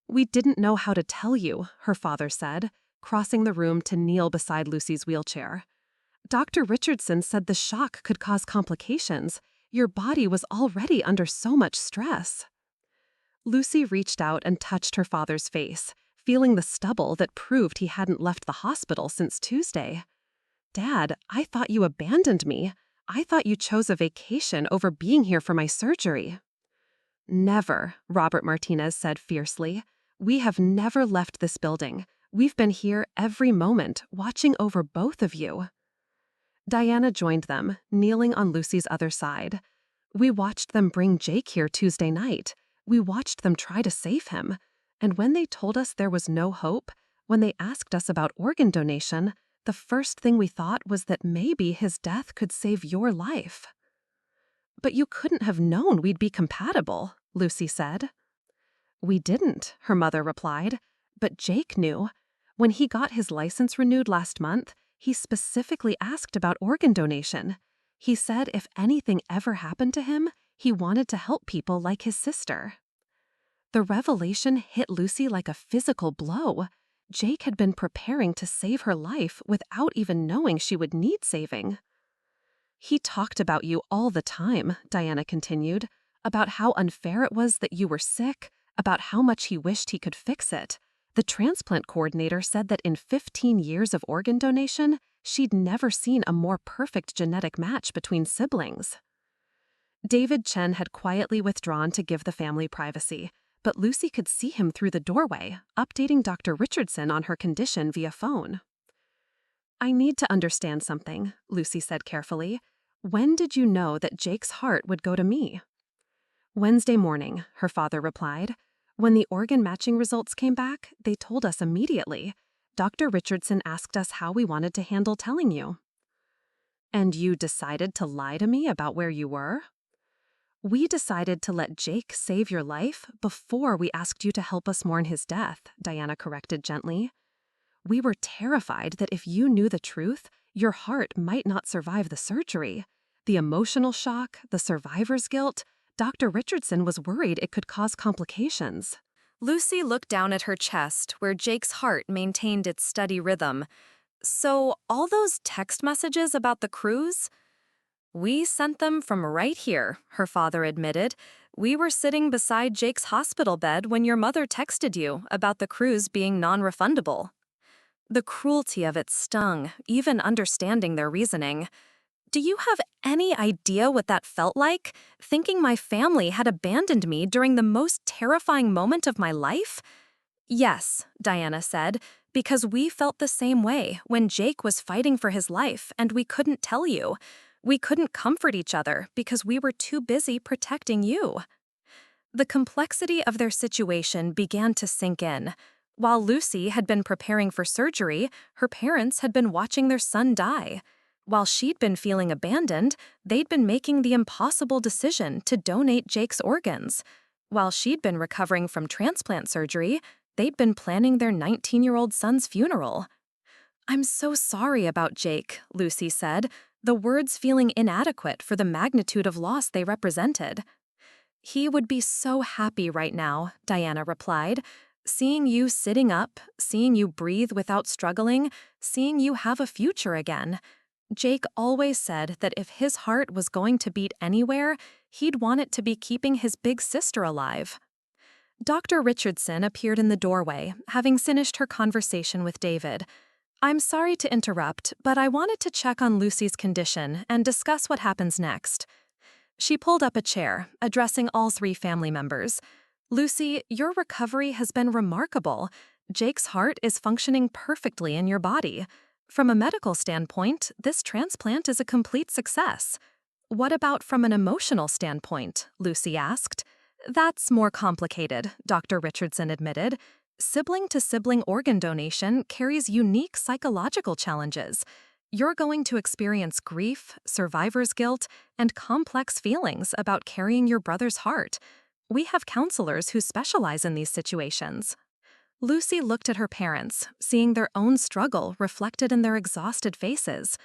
"We didn't know how to tell you," her father said, crossing the room to kneel beside Lucy's wheelchair. "Dr. Richardson said the shock could cause complications. Your body was already under so much stress." Lucy reached out and touched her father's face, feeling the stubble that proved he hadn't left the hospital since Tuesday. Dad, I thought you abandoned me. I thought you chose a vacation over being here for my surgery. Never, Robert Martinez said fiercely. We have never left this building. We've been here every moment, watching over both of you. Diana joined them, kneeling on Lucy's other side. We watched them bring Jake here Tuesday night. We watched them try to save him. And when they told us there was no hope, when they asked us about organ donation, the first thing we thought was that maybe his death could save your life. But you couldn't have known we'd be compatible, Lucy said. We didn't, her mother replied. But Jake knew. When he got his license renewed last month, he specifically asked about organ donation. He said if anything ever happened to him, he wanted to help people like his sister. The revelation hit Lucy like a physical blow. Jake had been preparing to save her life without even knowing she would need saving. He talked about you all the time, Diana continued, about how unfair it was that you were sick, about how much he wished he could fix it. The transplant coordinator said that in 15 years of organ donation, she'd never seen a more perfect genetic match between siblings. David Chen had quietly withdrawn to give the family privacy, but Lucy could see him through the doorway, updating Dr. Richardson on her condition via phone. I need to understand something, Lucy said carefully. When did you know that Jake's heart would go to me? Wednesday morning, her father replied. When the organ matching results came back, they told us immediately. Dr. Richardson asked us how we wanted to handle telling you. And you decided to lie to me about where you were? We decided to let Jake save your life before we asked you to help us mourn his death, Diana corrected gently. We were terrified that if you knew the truth, your heart might not survive the surgery. The emotional shock, the survivor's guilt, Dr. Richardson was worried it could cause complications. Lucy looked down at her chest, where Jake's heart maintained its steady rhythm. So, all those text messages about the cruise? We sent them from right here, her father admitted. We were sitting beside Jake's hospital bed when your mother texted you about the cruise being non-refundable. The cruelty of it stung, even understanding their reasoning. Do you have any idea what that felt like, thinking my family had abandoned me during the most terrifying moment of my life? Yes, Diana said, because we felt the same way when Jake was fighting for his life and we couldn't tell you. We couldn't comfort each other because we were too busy protecting you. The complexity of their situation began to sink in. While Lucy had been preparing for surgery, her parents had been watching their son die. While she'd been feeling abandoned, they'd been making the impossible decision to donate Jake's organs. While she'd been recovering from transplant surgery, they'd been planning their 19-year-old son's funeral. I'm so sorry about Jake, Lucy said, the words feeling inadequate for the magnitude of loss they represented. He would be so happy right now, Diana replied. Seeing you sitting up, seeing you breathe without struggling, seeing you have a future again. Jake always said that if his heart was going to beat anywhere, he'd want it to be keeping his big sister alive. Dr. Richardson appeared in the doorway, having finished her conversation with David. I'm sorry to interrupt, but I wanted to check on Lucy's condition and discuss what happens next. She pulled up a chair, addressing all 3 family members. Lucy, your recovery has been remarkable. Jake's heart is functioning perfectly in your body. From a medical standpoint, this transplant is a complete success. What about from an emotional standpoint? Lucy asked. That's more complicated, Dr. Richardson admitted. Sibling-to-sibling organ donation carries unique psychological challenges. You're going to experience grief, survivor's guilt, and complex feelings about carrying your brother's heart. We have counselors who specialize in these situations. Lucy looked at her parents, seeing their own struggle reflected in their exhausted faces.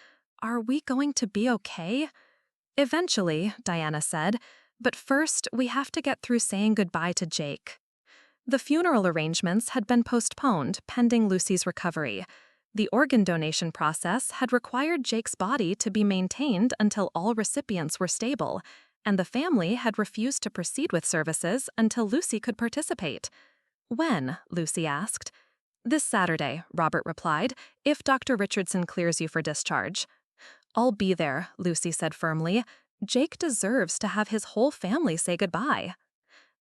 Are we going to be okay? Eventually, Diana said, but first we have to get through saying goodbye to Jake. The funeral arrangements had been postponed pending Lucy's recovery. The organ donation process had required Jake's body to be maintained until all recipients were stable, and the family had refused to proceed with services until Lucy could participate. When? Lucy asked. This Saturday, Robert replied, if Dr. Richardson clears you for discharge. I'll be there, Lucy said firmly. Jake deserves to have his whole family say goodbye.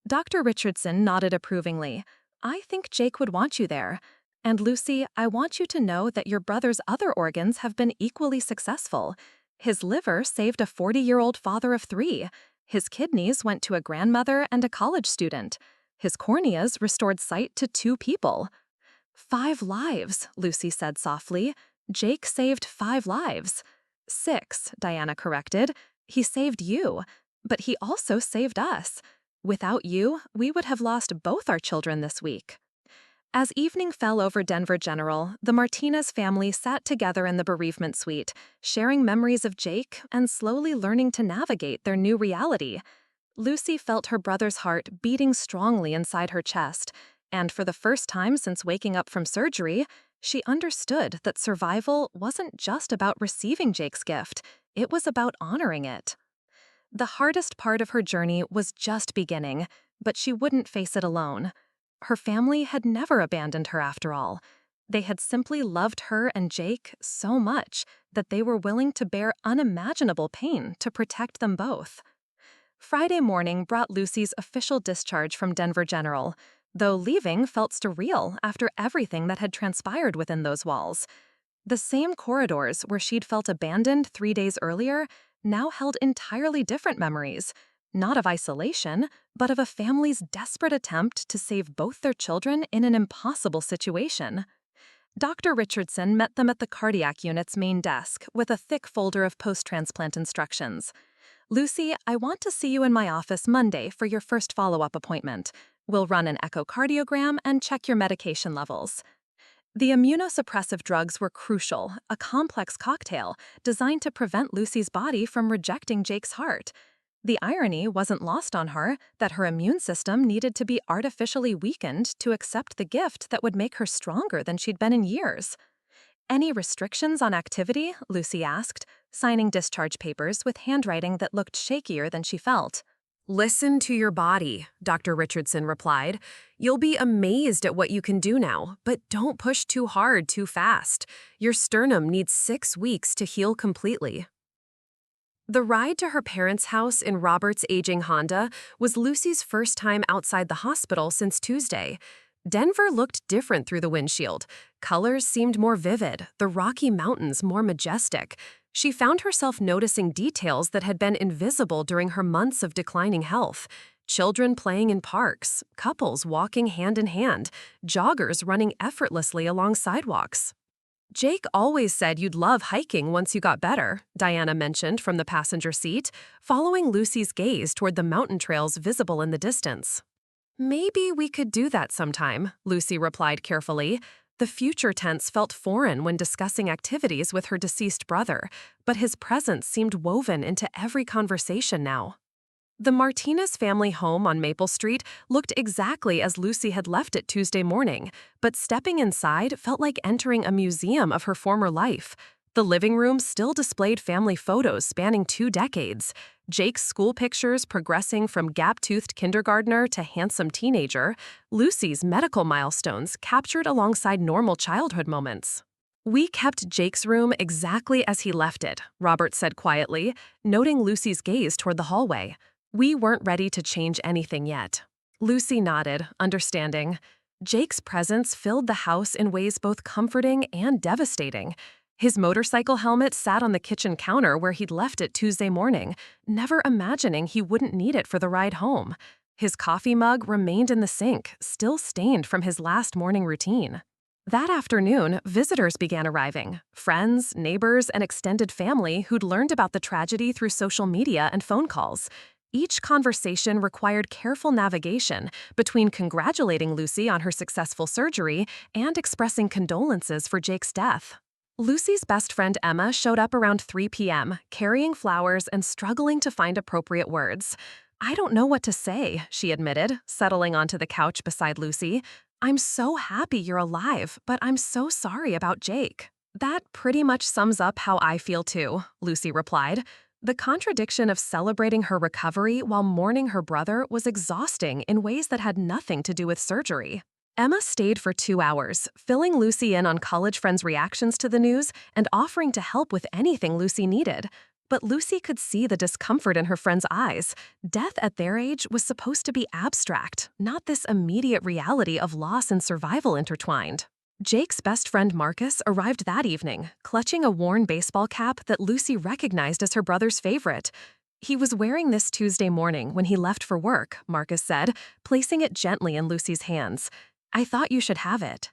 Dr. Richardson nodded approvingly. I think Jake would want you there. And Lucy, I want you to know that your brother's other organs have been equally successful. His liver saved a 40-year-old father of 3. His kidneys went to a grandmother and a college student. His corneas restored sight to 2 people. 5 lives, Lucy said softly. Jake saved 5 lives. 6, Diana corrected. He saved you, but he also saved us. Without you, we would have lost both our children this week. As evening fell over Denver General, the Martinez family sat together in the bereavement suite, sharing memories of Jake and slowly learning to navigate their new reality. Lucy felt her brother's heart beating strongly inside her chest, and for the first time since waking up from surgery, she understood that survival wasn't just about receiving Jake's gift, it was about honoring it. The hardest part of her journey was just beginning, but she wouldn't face it alone. Her family had never abandoned her after all. They had simply loved her and Jake so much that they were willing to bear unimaginable pain to protect them both. Friday morning brought Lucy's official discharge from Denver General, though leaving felt surreal after everything that had transpired within those walls. The same corridors where she'd felt abandoned 3 days earlier now held entirely different memories, not of isolation, but of a family's desperate attempt to save both their children in an impossible situation. Dr. Richardson met them at the cardiac unit's main desk with a thick folder of post-transplant instructions. Lucy, I want to see you in my office Monday for your first follow-up appointment. We'll run an echocardiogram and check your medication levels. The immunosuppressive drugs were crucial, a complex cocktail designed to prevent Lucy's body from rejecting Jake's heart. The irony wasn't lost on her that her immune system needed to be artificially weakened to accept the gift that would make her stronger than she'd been in years. Any restrictions on activity? Lucy asked, signing discharge papers with handwriting that looked shakier than she felt. Listen to your body, Dr. Richardson replied. You'll be amazed at what you can do now, but don't push too hard too fast. Your sternum needs 6 weeks to heal completely. The ride to her parents' house in Robert's aging Honda was Lucy's first time outside the hospital since Tuesday. Denver looked different through the windshield. Colors seemed more vivid, the Rocky Mountains more majestic. She found herself noticing details that had been invisible during her months of declining health. Children playing in parks, couples walking hand in hand, joggers running effortlessly along sidewalks. Jake always said you'd love hiking once you got better, Diana mentioned from the passenger seat, following Lucy's gaze toward the mountain trails visible in the distance. Maybe we could do that sometime, Lucy replied carefully. The future tense felt foreign when discussing activities with her deceased brother, but his presence seemed woven into every conversation now. The Martinez family home on Maple Street looked exactly as Lucy had left it Tuesday morning, but stepping inside felt like entering a museum of her former life. The living room still displayed family photos spanning 2 decades. Jake's school pictures progressing from gap-toothed kindergartner to handsome teenager, Lucy's medical milestones captured alongside normal childhood moments. We kept Jake's room exactly as he left it, Robert said quietly, noting Lucy's gaze toward the hallway. We weren't ready to change anything yet. Lucy nodded, understanding. Jake's presence filled the house in ways both comforting and devastating. His motorcycle helmet sat on the kitchen counter where he'd left it Tuesday morning, never imagining he wouldn't need it for the ride home. His coffee mug remained in the sink, still stained from his last morning routine. That afternoon, visitors began arriving, friends, neighbors, and extended family who'd learned about the tragedy through social media and phone calls. Each conversation required careful navigation between congratulating Lucy on her successful surgery and expressing condolences for Jake's death. Lucy's best friend Emma showed up around 3 p.m., carrying flowers and struggling to find appropriate words. I don't know what to say, she admitted, settling onto the couch beside Lucy. I'm so happy you're alive, but I'm so sorry about Jake. That pretty much sums up how I feel too, Lucy replied. The contradiction of celebrating her recovery while mourning her brother was exhausting in ways that had nothing to do with surgery. Emma stayed for 2 hours, filling Lucy in on college friends' reactions to the news and offering to help with anything Lucy needed. But Lucy could see the discomfort in her friends' eyes. Death at their age was supposed to be abstract, not this immediate reality of loss and survival intertwined. Jake's best friend Marcus arrived that evening, clutching a worn baseball cap that Lucy recognized as her brother's favorite. He was wearing this Tuesday morning when he left for work, Marcus said, placing it gently in Lucy's hands. I thought you should have it.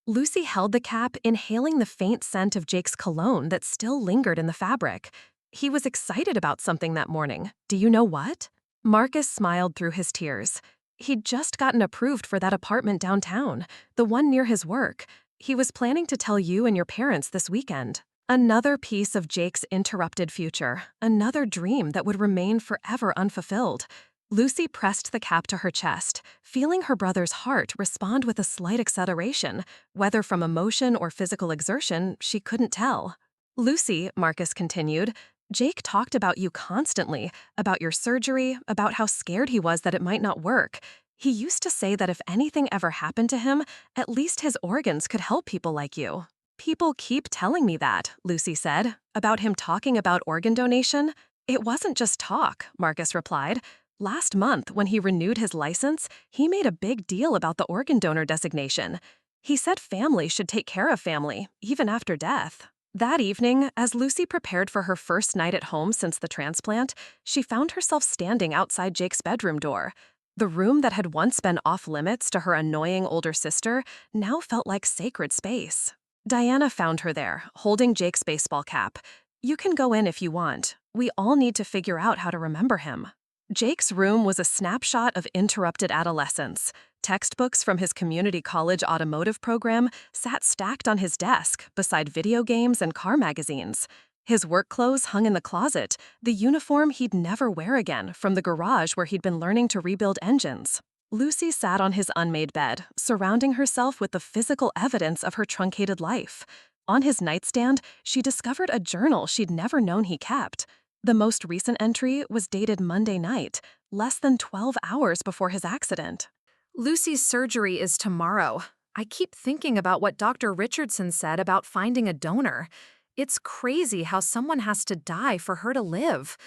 Lucy held the cap, inhaling the faint scent of Jake's cologne that still lingered in the fabric. He was excited about something that morning. Do you know what? Marcus smiled through his tears. He'd just gotten approved for that apartment downtown, the one near his work. He was planning to tell you and your parents this weekend. Another piece of Jake's interrupted future, another dream that would remain forever unfulfilled. Lucy pressed the cap to her chest, feeling her brother's heart respond with a slight acceleration. Whether from emotion or physical exertion, she couldn't tell. Lucy, Marcus continued, Jake talked about you constantly, about your surgery, about how scared he was that it might not work. He used to say that if anything ever happened to him, at least his organs could help people like you. People keep telling me that, Lucy said, about him talking about organ donation. It wasn't just talk, Marcus replied. Last month, when he renewed his license, he made a big deal about the organ donor designation. He said family should take care of family, even after death. That evening, as Lucy prepared for her first night at home since the transplant, she found herself standing outside Jake's bedroom door. The room that had once been off-limits to her annoying older sister now felt like sacred space. Diana found her there, holding Jake's baseball cap. You can go in if you want. We all need to figure out how to remember him. Jake's room was a snapshot of interrupted adolescence. Textbooks from his community college automotive program sat stacked on his desk beside video games and car magazines. His work clothes hung in the closet, the uniform he'd never wear again from the garage where he'd been learning to rebuild engines. Lucy sat on his unmade bed, surrounding herself with the physical evidence of her truncated life. On his nightstand, she discovered a journal she'd never known he kept. The most recent entry was dated Monday night, less than 12 hours before his accident. Lucy's surgery is tomorrow. I keep thinking about what Dr. Richardson said about finding a donor. It's crazy how someone has to die for her to live.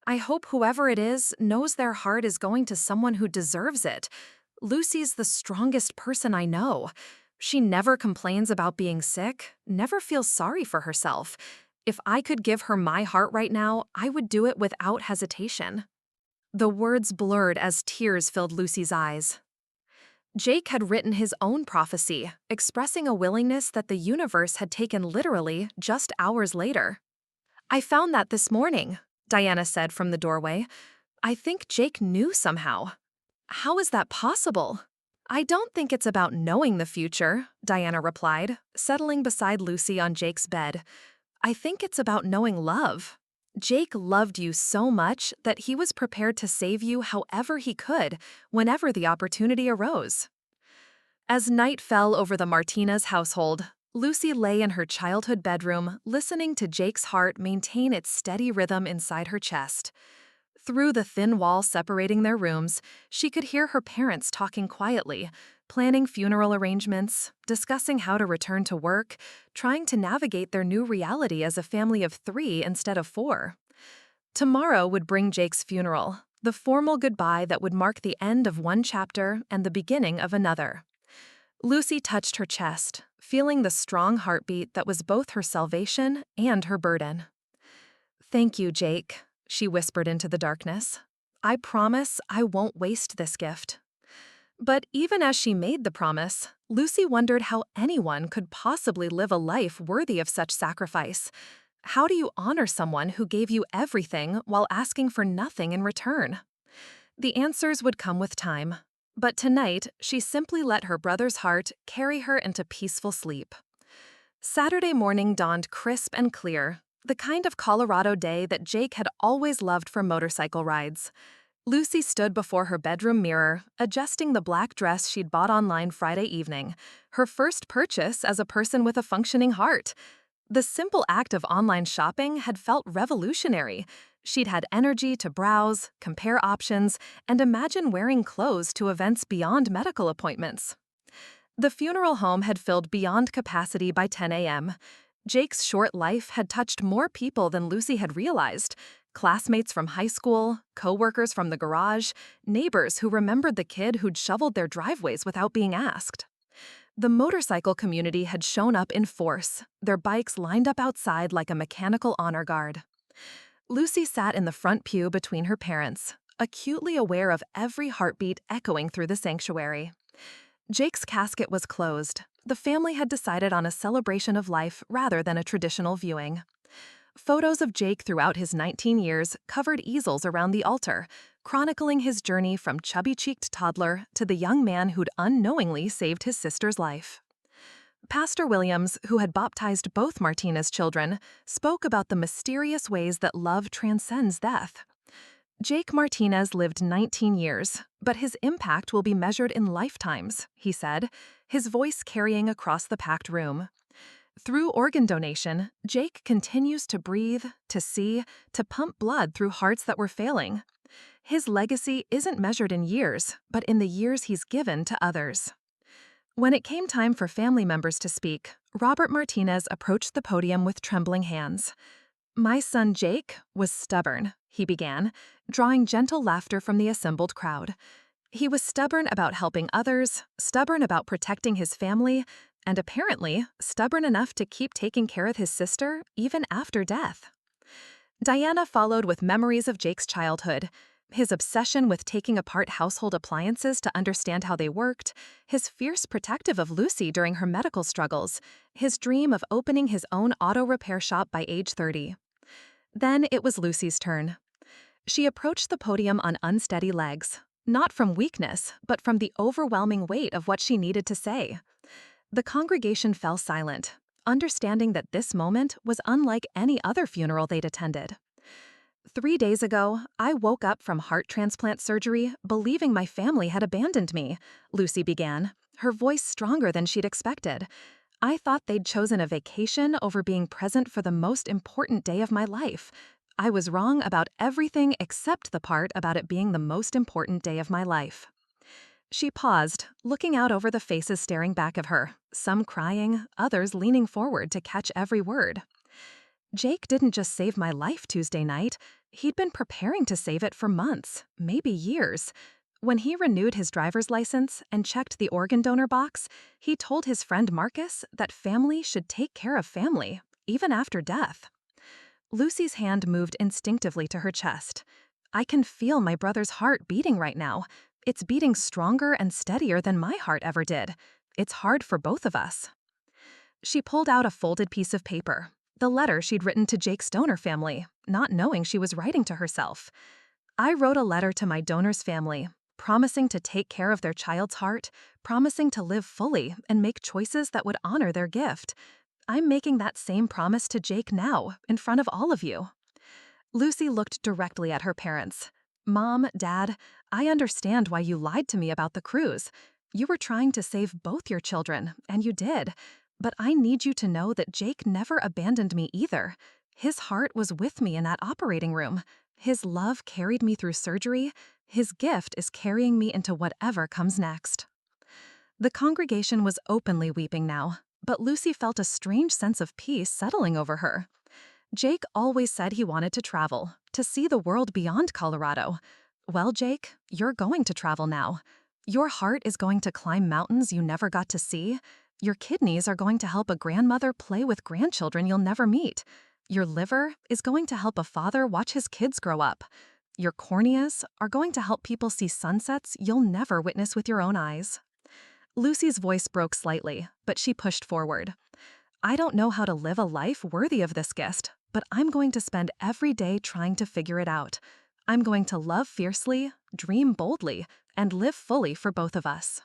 I hope whoever it is knows their heart is going to someone who deserves it. Lucy's the strongest person I know. She never complains about being sick, never feels sorry for herself. If I could give her my heart right now, I would do it without hesitation. The words blurred as tears filled Lucy's eyes. Jake had written his own prophecy, expressing a willingness that the universe had taken literally just hours later. I found that this morning, Diana said from the doorway. I think Jake knew somehow. How is that possible? I don't think it's about knowing the future, Diana replied, settling beside Lucy on Jake's bed. I think it's about knowing love. Jake loved you so much that he was prepared to save you however he could, whenever the opportunity arose. As night fell over the Martinez household, Lucy lay in her childhood bedroom, listening to Jake's heart maintain its steady rhythm inside her chest. Through the thin wall separating their rooms, she could hear her parents talking quietly, planning funeral arrangements, discussing how to return to work, trying to navigate their new reality as a family of 3 instead of 4. Tomorrow would bring Jake's funeral, the formal goodbye that would mark the end of one chapter and the beginning of another. Lucy touched her chest, feeling the strong heartbeat that was both her salvation and her burden. Thank you, Jake, she whispered into the darkness. I promise I won't waste this gift. But even as she made the promise, Lucy wondered how anyone could possibly live a life worthy of such sacrifice. How do you honor someone who gave you everything while asking for nothing in return? The answers would come with time. But tonight, she simply let her brother's heart carry her into peaceful sleep. Saturday morning dawned crisp and clear, the kind of Colorado day that Jake had always loved for motorcycle rides. Lucy stood before her bedroom mirror, adjusting the black dress she'd bought online Friday evening, her first purchase as a person with a functioning heart. The simple act of online shopping had felt revolutionary. She'd had energy to browse, compare options, and imagine wearing clothes to events beyond medical appointments. The funeral home had filled beyond capacity by 10 a.m. Jake's short life had touched more people than Lucy had realized. Classmates from high school, co-workers from the garage, neighbors who remembered the kid who'd shoveled their driveways without being asked. The motorcycle community had shown up in force, their bikes lined up outside like a mechanical honor guard. Lucy sat in the front pew between her parents, acutely aware of every heartbeat echoing through the sanctuary. Jake's casket was closed. The family had decided on a celebration of life rather than a traditional viewing. Photos of Jake throughout his 19 years covered easels around the altar, chronicling his journey from chubby-cheeked toddler to the young man who'd unknowingly saved his sister's life. Pastor Williams, who had baptized both Martinez children, spoke about the mysterious ways that love transcends death. Jake Martinez lived 19 years, but his impact will be measured in lifetimes, he said, his voice carrying across the packed room. Through organ donation, Jake continues to breathe, to see, to pump blood through hearts that were failing. His legacy isn't measured in years, but in the years he's given to others. When it came time for family members to speak, Robert Martinez approached the podium with trembling hands. "My son Jake was stubborn," he began, drawing gentle laughter from the assembled crowd. He was stubborn about helping others, stubborn about protecting his family, and apparently stubborn enough to keep taking care of his sister even after death. Diana followed with memories of Jake's childhood, his obsession with taking apart household appliances to understand how they worked, his fierce protective of Lucy during her medical struggles, his dream of opening his own auto repair shop by age 30. Then it was Lucy's turn. She approached the podium on unsteady legs, not from weakness, but from the overwhelming weight of what she needed to say. The congregation fell silent, understanding that this moment was unlike any other funeral they'd attended. 3 days ago, I woke up from heart transplant surgery believing my family had abandoned me, Lucy began, her voice stronger than she'd expected. I thought they'd chosen a vacation over being present for the most important day of my life. I was wrong about everything except the part about it being the most important day of my life. She paused, looking out over the faces staring back at her, some crying, others leaning forward to catch every word. Jake didn't just save my life Tuesday night. He'd been preparing to save it for months, maybe years. When he renewed his driver's license and checked the organ donor box, he told his friend Marcus that family should take care of family, even after death. Lucy's hand moved instinctively to her chest. I can feel my brother's heart beating right now. It's beating stronger and steadier than my heart ever did. It's hard for both of us. She pulled out a folded piece of paper, the letter she'd written to Jake's donor family, not knowing she was writing to herself. I wrote a letter to my donor's family, promising to take care of their child's heart, promising to live fully and make choices that would honor their gift. I'm making that same promise to Jake now, in front of all of you. Lucy looked directly at her parents. Mom, Dad, I understand why you lied to me about the cruise. You were trying to save both your children, and you did. But I need you to know that Jake never abandoned me either. His heart was with me in that operating room. His love carried me through surgery. His gift is carrying me into whatever comes next. The congregation was openly weeping now, but Lucy felt a strange sense of peace settling over her. Jake always said he wanted to travel, to see the world beyond Colorado. Well, Jake, you're going to travel now. Your heart is going to climb mountains you never got to see. Your kidneys are going to help a grandmother play with grandchildren you'll never meet. Your liver is going to help a father watch his kids grow up. Your corneas are going to help people see sunsets you'll never witness with your own eyes. Lucy's voice broke slightly, but she pushed forward. I don't know how to live a life worthy of this gift, but I'm going to spend every day trying to figure it out. I'm going to love fiercely, dream boldly, and live fully for both of us.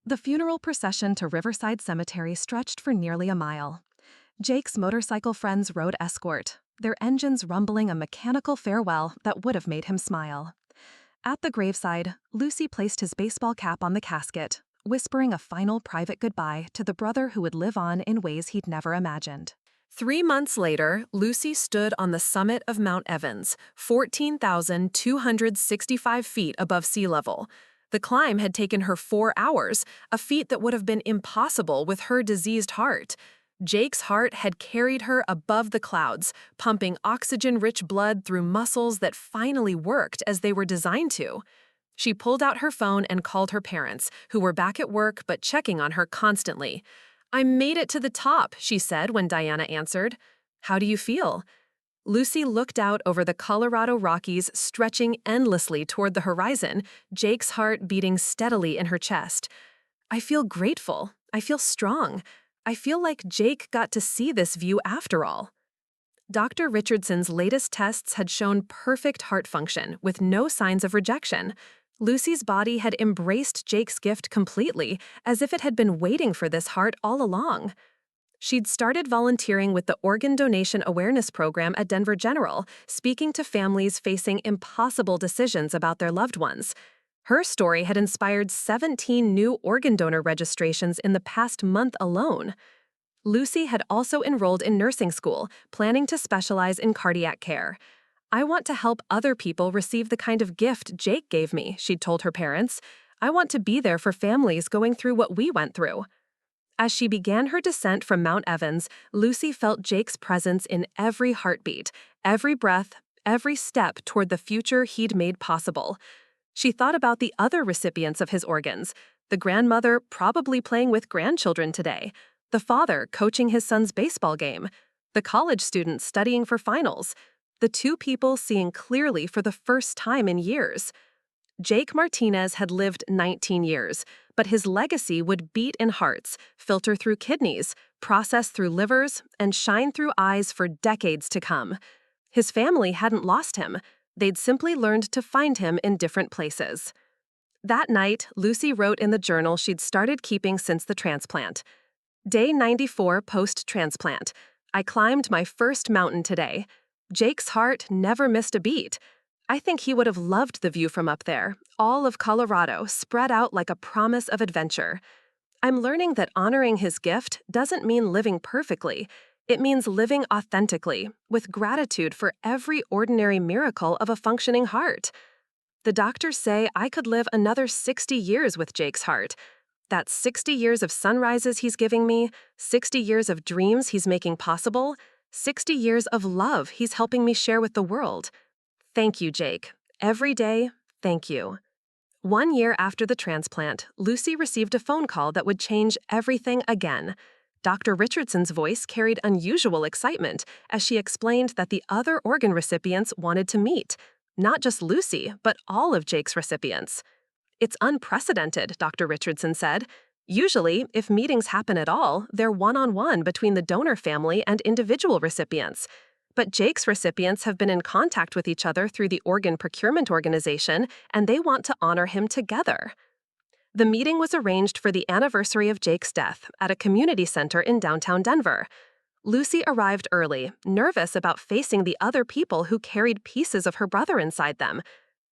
The funeral procession to Riverside Cemetery stretched for nearly a mile. Jake's motorcycle friends rode escort, their engines rumbling a mechanical farewell that would have made him smile. At the graveside, Lucy placed his baseball cap on the casket, whispering a final private goodbye to the brother who would live on in ways he'd never imagined. 3 months later, Lucy stood on the summit of Mount Evans, 14,265 feet above sea level. The climb had taken her 4 hours, a feat that would have been impossible with her diseased heart. Jake's heart had carried her above the clouds, pumping oxygen-rich blood through muscles that finally worked as they were designed to. She pulled out her phone and called her parents, who were back at work but checking on her constantly. "I made it to the top," she said when Diana answered. "How do you feel?" Lucy looked out over the Colorado Rockies, stretching endlessly toward the horizon, Jake's heart beating steadily in her chest. "I feel grateful. I feel strong. I feel like Jake got to see this view after all." Dr. Richardson's latest tests had shown perfect heart function with no signs of rejection. Lucy's body had embraced Jake's gift completely, as if it had been waiting for this heart all along. She'd started volunteering with the Organ Donation Awareness Program at Denver General, speaking to families facing impossible decisions about their loved ones. Her story had inspired 17 new organ donor registrations in the past month alone. Lucy had also enrolled in nursing school, planning to specialize in cardiac care. "I want to help other people receive the kind of gift Jake gave me," she'd told her parents. "I want to be there for families going through what we went through." As she began her descent from Mount Evans, Lucy felt Jake's presence in every heartbeat, every breath, every step toward the future he'd made possible. She thought about the other recipients of his organs, the grandmother probably playing with grandchildren today, the father coaching his son's baseball game, the college student studying for finals, the two people seeing clearly for the first time in years. Jake Martinez had lived 19 years, but his legacy would beat in hearts, filter through kidneys, process through livers, and shine through eyes for decades to come. His family hadn't lost him. They'd simply learned to find him in different places. That night, Lucy wrote in the journal she'd started keeping since the transplant. Day 94 post-transplant. I climbed my first mountain today. Jake's heart never missed a beat. I think he would have loved the view from up there, all of Colorado spread out like a promise of adventure. I'm learning that honoring his gift doesn't mean living perfectly. It means living authentically, with gratitude for every ordinary miracle of a functioning heart. The doctors say I could live another 60 years with Jake's heart. That's 60 years of sunrises he's giving me, 60 years of dreams he's making possible, 60 years of love he's helping me share with the world. Thank you, Jake. Every day, thank you. 1 year after the transplant, Lucy received a phone call that would change everything again. Dr. Richardson's voice carried unusual excitement as she explained that the other organ recipients wanted to meet, not just Lucy, but all of Jake's recipients. "It's unprecedented," Dr. Richardson said. "Usually, if meetings happen at all, they're one-on-one between the donor family and individual recipients. But Jake's recipients have been in contact with each other through the Organ Procurement Organization, and they want to honor him together." The meeting was arranged for the anniversary of Jake's death at a community center in downtown Denver. Lucy arrived early, nervous about facing the other people who carried pieces of her brother inside them.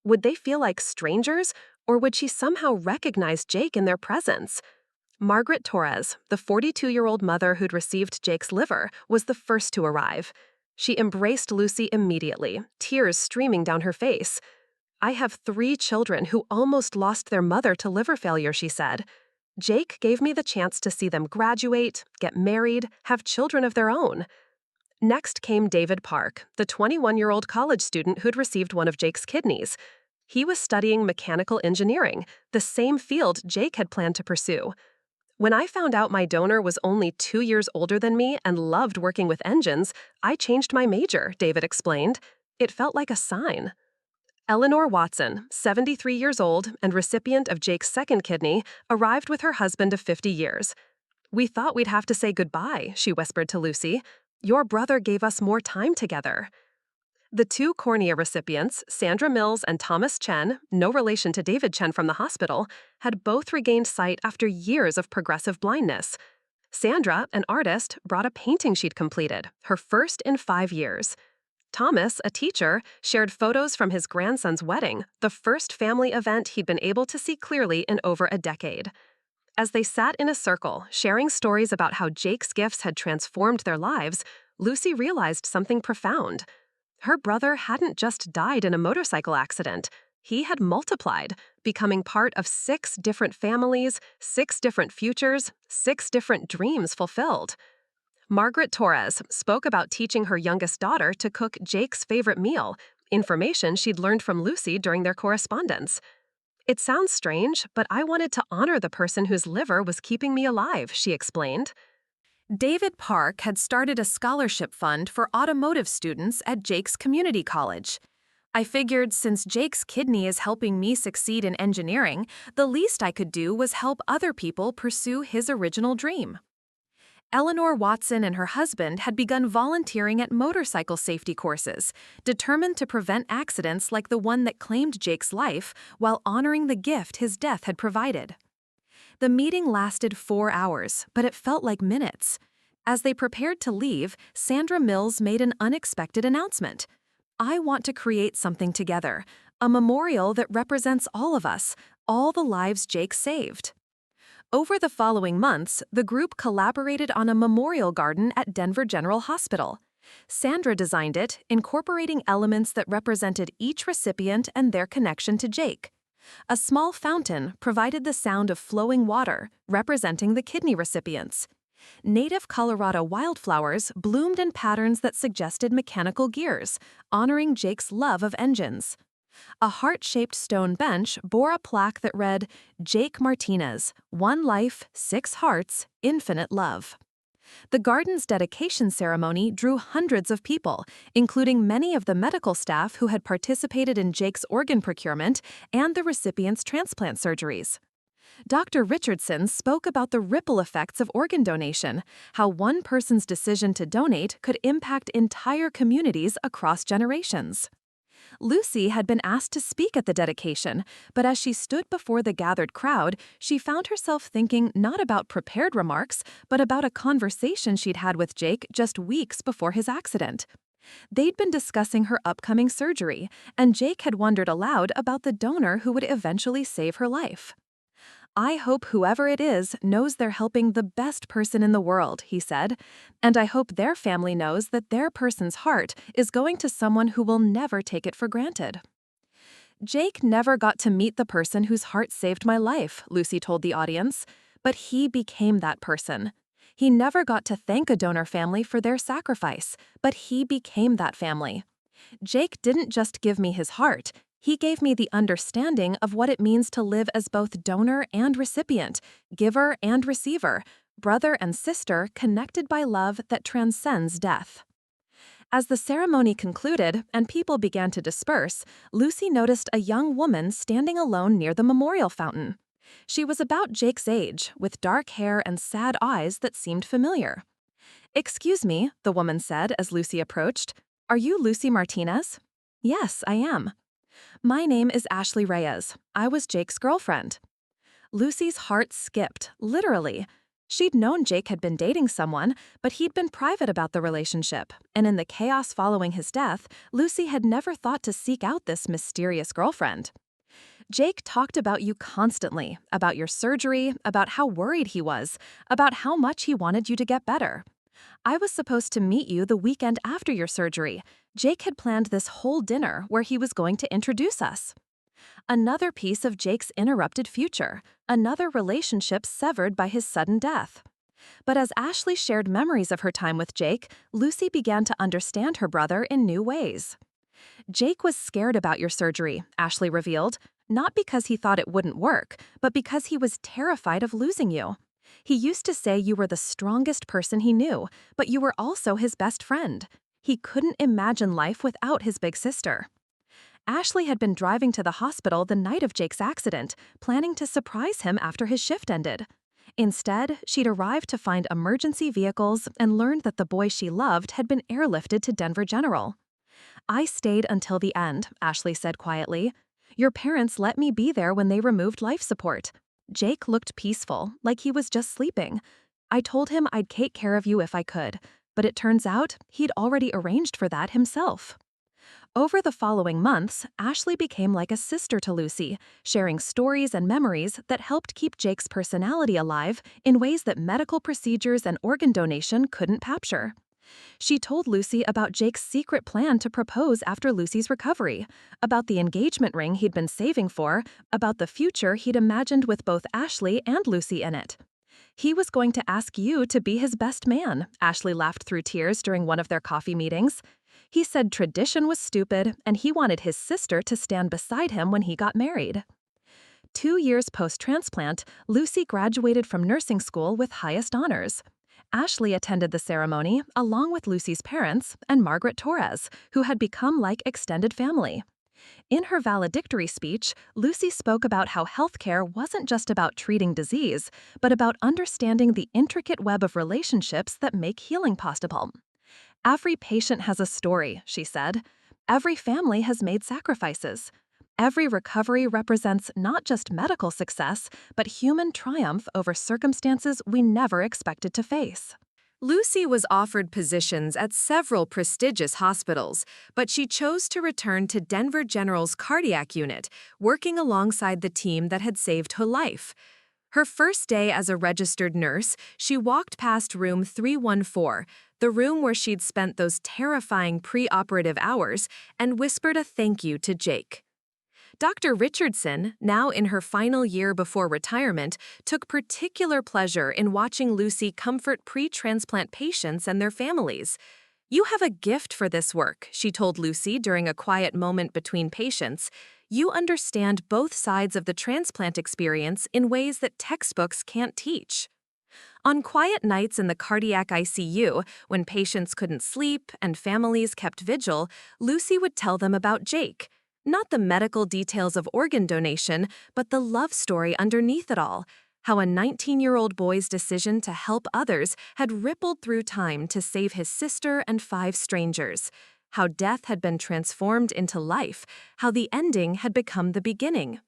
Would they feel like strangers, or would she somehow recognize Jake in their presence? Margaret Torres, the 42-year-old mother who'd received Jake's liver, was the first to arrive. She embraced Lucy immediately, tears streaming down her face. "I have 3 children who almost lost their mother to liver failure," she said. "Jake gave me the chance to see them graduate, get married, have children of their own." Next came David Park, the 21-year-old college student who'd received one of Jake's kidneys. He was studying mechanical engineering, the same field Jake had planned to pursue. "When I found out my donor was only 2 years older than me and loved working with engines, I changed my major," David explained. "It felt like a sign." Eleanor Watson, 73 years old and recipient of Jake's second kidney, arrived with her husband of 50 years. "We thought we'd have to say goodbye," she whispered to Lucy. "Your brother gave us more time together." The 2 cornea recipients, Sandra Mills and Thomas Chen, no relation to David Chen from the hospital, had both regained sight after years of progressive blindness. Sandra, an artist, brought a painting she'd completed, her first in 5 years. Thomas, a teacher, shared photos from his grandson's wedding, the first family event he'd been able to see clearly in over a decade. As they sat in a circle, sharing stories about how Jake's gifts had transformed their lives, Lucy realized something profound. Her brother hadn't just died in a motorcycle accident. He had multiplied, becoming part of 6 different families, 6 different futures, 6 different dreams fulfilled. Margaret Torres spoke about teaching her youngest daughter to cook Jake's favorite meal, information she'd learned from Lucy during their correspondence. It sounds strange, but I wanted to honor the person whose liver was keeping me alive, she explained. David Park had started a scholarship fund for automotive students at Jake's community college. I figured since Jake's kidney is helping me succeed in engineering, the least I could do was help other people pursue his original dream. Eleanor Watson and her husband had begun volunteering at motorcycle safety courses, determined to prevent accidents like the one that claimed Jake's life while honoring the gift his death had provided. The meeting lasted 4 hours, but it felt like minutes. As they prepared to leave, Sandra Mills made an unexpected announcement. "I want to create something together, a memorial that represents all of us, all the lives Jake saved." Over the following months, the group collaborated on a memorial garden at Denver General Hospital. Sandra designed it, incorporating elements that represented each recipient and their connection to Jake. A small fountain provided the sound of flowing water, representing the kidney recipients. Native Colorado wildflowers bloomed in patterns that suggested mechanical gears, honoring Jake's love of engines. A heart-shaped stone bench bore a plaque that read, "Jake Martinez, 1 life, 6 hearts, infinite love." The garden's dedication ceremony drew hundreds of people, including many of the medical staff who had participated in Jake's organ procurement and the recipient's transplant surgeries. Dr. Richardson spoke about the ripple effects of organ donation, how one person's decision to donate could impact entire communities across generations. Lucy had been asked to speak at the dedication, but as she stood before the gathered crowd, she found herself thinking not about prepared remarks, but about a conversation she'd had with Jake just weeks before his accident. They'd been discussing her upcoming surgery, and Jake had wondered aloud about the donor who would eventually save her life. "I hope whoever it is knows they're helping the best person in the world," he said, "and I hope their family knows that their person's heart is going to someone who will never take it for granted." "Jake never got to meet the person whose heart saved my life," Lucy told the audience, "but he became that person. He never got to thank a donor family for their sacrifice, but he became that family. Jake didn't just give me his heart, he gave me the understanding of what it means to live as both donor and recipient, giver and receiver, brother and sister connected by love that transcends death." As the ceremony concluded and people began to disperse, Lucy noticed a young woman standing alone near the memorial fountain. She was about Jake's age, with dark hair and sad eyes that seemed familiar. "Excuse me," the woman said as Lucy approached. "Are you Lucy Martinez?" "Yes, I am." "My name is Ashley Reyes. I was Jake's girlfriend." Lucy's heart skipped, literally. She'd known Jake had been dating someone, but he'd been private about the relationship, and in the chaos following his death, Lucy had never thought to seek out this mysterious girlfriend. "Jake talked about you constantly, about your surgery, about how worried he was, about how much he wanted you to get better. I was supposed to meet you the weekend after your surgery. Jake had planned this whole dinner where he was going to introduce us." Another piece of Jake's interrupted future, another relationship severed by his sudden death. But as Ashley shared memories of her time with Jake, Lucy began to understand her brother in new ways. "Jake was scared about your surgery," Ashley revealed, "not because he thought it wouldn't work, but because he was terrified of losing you. He used to say you were the strongest person he knew, but you were also his best friend. He couldn't imagine life without his big sister." Ashley had been driving to the hospital the night of Jake's accident, planning to surprise him after his shift ended. Instead, she'd arrived to find emergency vehicles and learned that the boy she loved had been airlifted to Denver General. "I stayed until the end," Ashley said quietly. "Your parents let me be there when they removed life support. Jake looked peaceful, like he was just sleeping. I told him I'd take care of you if I could, but it turns out he'd already arranged for that himself." Over the following months, Ashley became like a sister to Lucy, sharing stories and memories that helped keep Jake's personality alive in ways that medical procedures and organ donation couldn't capture. She told Lucy about Jake's secret plan to propose after Lucy's recovery, about the engagement ring he'd been saving for, about the future he'd imagined with both Ashley and Lucy in it. He was going to ask you to be his best man, Ashley laughed through tears during one of their coffee meetings. He said tradition was stupid, and he wanted his sister to stand beside him when he got married. 2 years post-transplant, Lucy graduated from nursing school with highest honors. Ashley attended the ceremony, along with Lucy's parents and Margaret Torres, who had become like extended family. In her valedictory speech, Lucy spoke about how healthcare wasn't just about treating disease, but about understanding the intricate web of relationships that make healing possible. Every patient has a story, she said. Every family has made sacrifices. Every recovery represents not just medical success, but human triumph over circumstances we never expected to face. Lucy was offered positions at several prestigious hospitals, but she chose to return to Denver General's cardiac unit, working alongside the team that had saved her life. Her first day as a registered nurse, she walked past room 314, the room where she'd spent those terrifying pre-operative hours, and whispered a thank you to Jake. Dr. Richardson, now in her final year before retirement, took particular pleasure in watching Lucy comfort pre-transplant patients and their families. "You have a gift for this work," she told Lucy during a quiet moment between patients. "You understand both sides of the transplant experience in ways that textbooks can't teach." On quiet nights in the cardiac ICU, when patients couldn't sleep and families kept vigil, Lucy would tell them about Jake. Not the medical details of organ donation, but the love story underneath it all. How a 19-year-old boy's decision to help others had rippled through time to save his sister and 5 strangers. How death had been transformed into life. How the ending had become the beginning.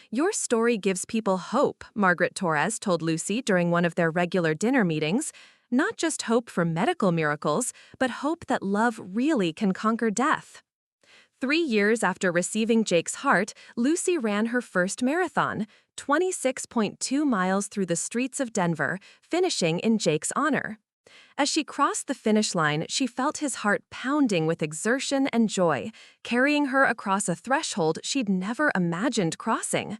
"Your story gives people hope," Margaret Torres told Lucy during one of their regular dinner meetings. "Not just hope for medical miracles, but hope that love really can conquer death." 3 years after receiving Jake's heart, Lucy ran her first marathon, 26.2 miles through the streets of Denver, finishing in Jake's honor. As she crossed the finish line, she felt his heart pounding with exertion and joy, carrying her across a threshold she'd never imagined crossing.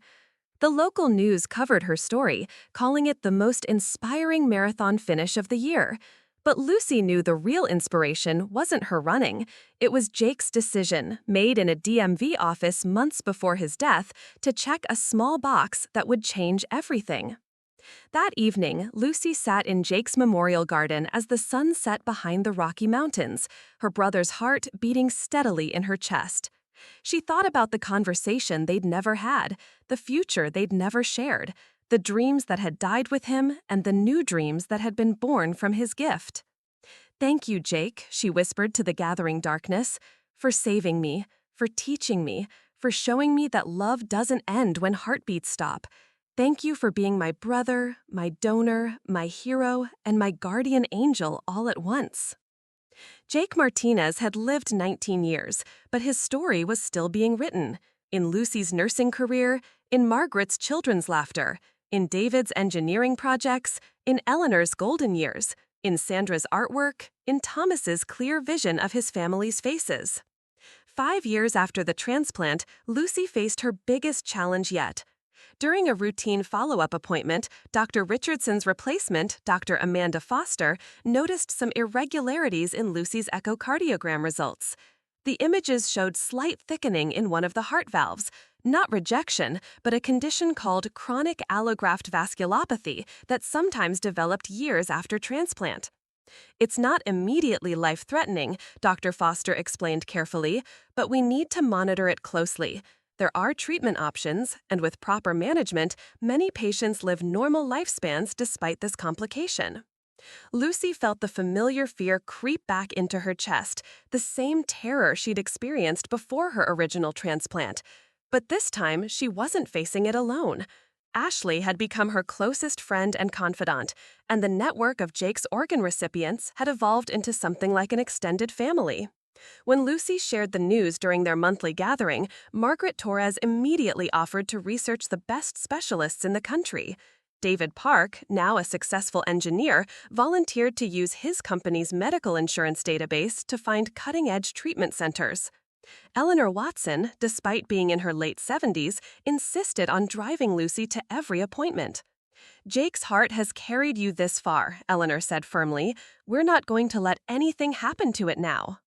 The local news covered her story, calling it the most inspiring marathon finish of the year. But Lucy knew the real inspiration wasn't her running. It was Jake's decision, made in a DMV office months before his death, to check a small box that would change everything. That evening, Lucy sat in Jake's memorial garden as the sun set behind the Rocky Mountains, her brother's heart beating steadily in her chest. She thought about the conversation they'd never had, the future they'd never shared, the dreams that had died with him, and the new dreams that had been born from his gift. "Thank you, Jake," she whispered to the gathering darkness, "for saving me, for teaching me, for showing me that love doesn't end when heartbeats stop. Thank you for being my brother, my donor, my hero, and my guardian angel all at once." Jake Martinez had lived 19 years, but his story was still being written. In Lucy's nursing career, in Margaret's children's laughter, in David's engineering projects, in Eleanor's golden years, in Sandra's artwork, in Thomas's clear vision of his family's faces. 5 years after the transplant, Lucy faced her biggest challenge yet. During a routine follow-up appointment, Dr. Richardson's replacement, Dr. Amanda Foster, noticed some irregularities in Lucy's echocardiogram results. The images showed slight thickening in one of the heart valves, not rejection, but a condition called chronic allograft vasculopathy that sometimes developed years after transplant. "It's not immediately life-threatening," Dr. Foster explained carefully, "but we need to monitor it closely. There are treatment options, and with proper management, many patients live normal lifespans despite this complication." Lucy felt the familiar fear creep back into her chest, the same terror she'd experienced before her original transplant. But this time, she wasn't facing it alone. Ashley had become her closest friend and confidant, and the network of Jake's organ recipients had evolved into something like an extended family. When Lucy shared the news during their monthly gathering, Margaret Torres immediately offered to research the best specialists in the country. David Park, now a successful engineer, volunteered to use his company's medical insurance database to find cutting-edge treatment centers. Eleanor Watson, despite being in her late 70s, insisted on driving Lucy to every appointment. "Jake's heart has carried you this far," Eleanor said firmly. "We're not going to let anything happen to it now."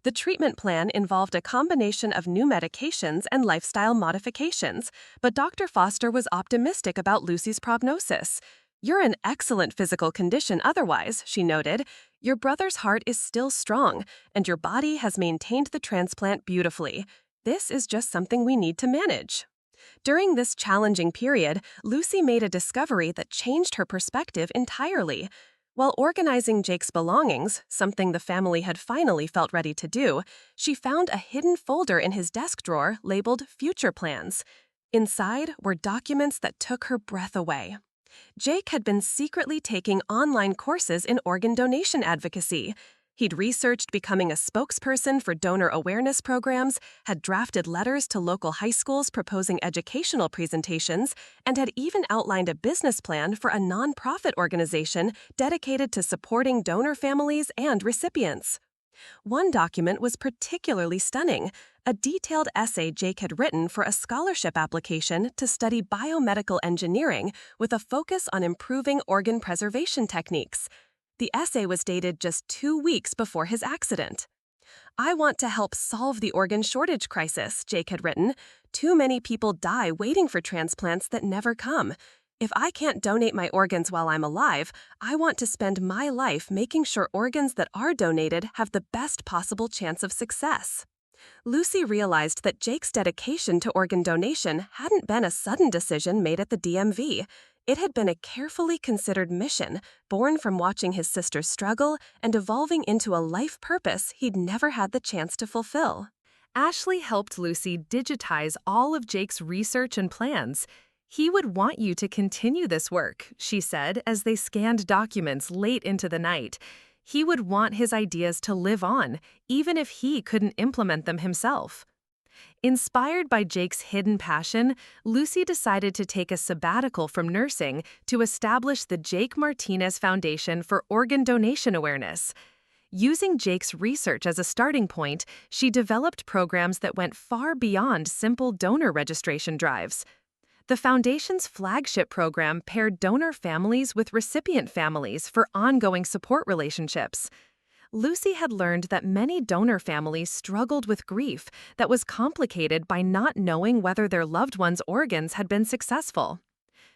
The treatment plan involved a combination of new medications and lifestyle modifications, but Dr. Foster was optimistic about Lucy's prognosis. "You're in excellent physical condition otherwise," she noted. "Your brother's heart is still strong, and your body has maintained the transplant beautifully. This is just something we need to manage." During this challenging period, Lucy made a discovery that changed her perspective entirely. While organizing Jake's belongings, something the family had finally felt ready to do, she found a hidden folder in his desk drawer labeled Future Plans. Inside were documents that took her breath away. Jake had been secretly taking online courses in organ donation advocacy. He'd researched becoming a spokesperson for donor awareness programs, had drafted letters to local high schools proposing educational presentations, and had even outlined a business plan for a nonprofit organization dedicated to supporting donor families and recipients. One document was particularly stunning, a detailed essay Jake had written for a scholarship application to study biomedical engineering with a focus on improving organ preservation techniques. The essay was dated just 2 weeks before his accident. "I want to help solve the organ shortage crisis," Jake had written. "Too many people die waiting for transplants that never come. If I can't donate my organs while I'm alive, I want to spend my life making sure organs that are donated have the best possible chance of success." Lucy realized that Jake's dedication to organ donation hadn't been a sudden decision made at the DMV. It had been a carefully considered mission, born from watching his sister struggle and evolving into a life purpose he'd never had the chance to fulfill. Ashley helped Lucy digitize all of Jake's research and plans. "He would want you to continue this work," she said as they scanned documents late into the night. "He would want his ideas to live on, even if he couldn't implement them himself." Inspired by Jake's hidden passion, Lucy decided to take a sabbatical from nursing to establish the Jake Martinez Foundation for Organ Donation Awareness. Using Jake's research as a starting point, she developed programs that went far beyond simple donor registration drives. The Foundation's flagship program paired donor families with recipient families for ongoing support relationships. Lucy had learned that many donor families struggled with grief that was complicated by not knowing whether their loved one's organs had been successful.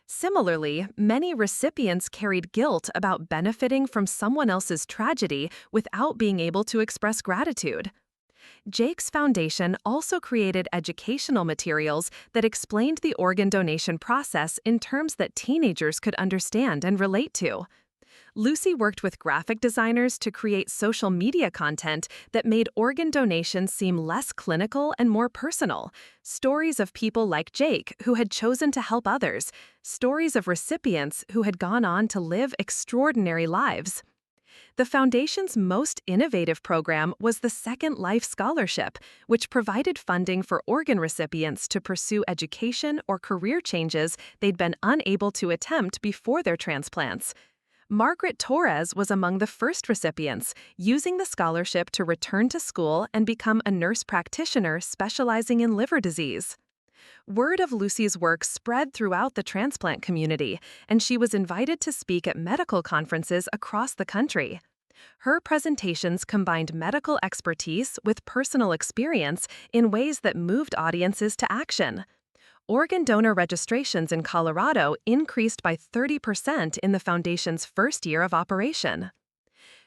Similarly, many recipients carried guilt about benefiting from someone else's tragedy without being able to express gratitude. Jake's foundation also created educational materials that explained the organ donation process in terms that teenagers could understand and relate to. Lucy worked with graphic designers to create social media content that made organ donation seem less clinical and more personal. Stories of people like Jake who had chosen to help others, stories of recipients who had gone on to live extraordinary lives. The Foundation's most innovative program was the Second Life Scholarship, which provided funding for organ recipients to pursue education or career changes they'd been unable to attempt before their transplants. Margaret Torres was among the first recipients, using the scholarship to return to school and become a nurse practitioner specializing in liver disease. Word of Lucy's work spread throughout the transplant community, and she was invited to speak at medical conferences across the country. Her presentations combined medical expertise with personal experience in ways that moved audiences to action. Organ donor registrations in Colorado increased by 30% in the Foundation's first year of operation.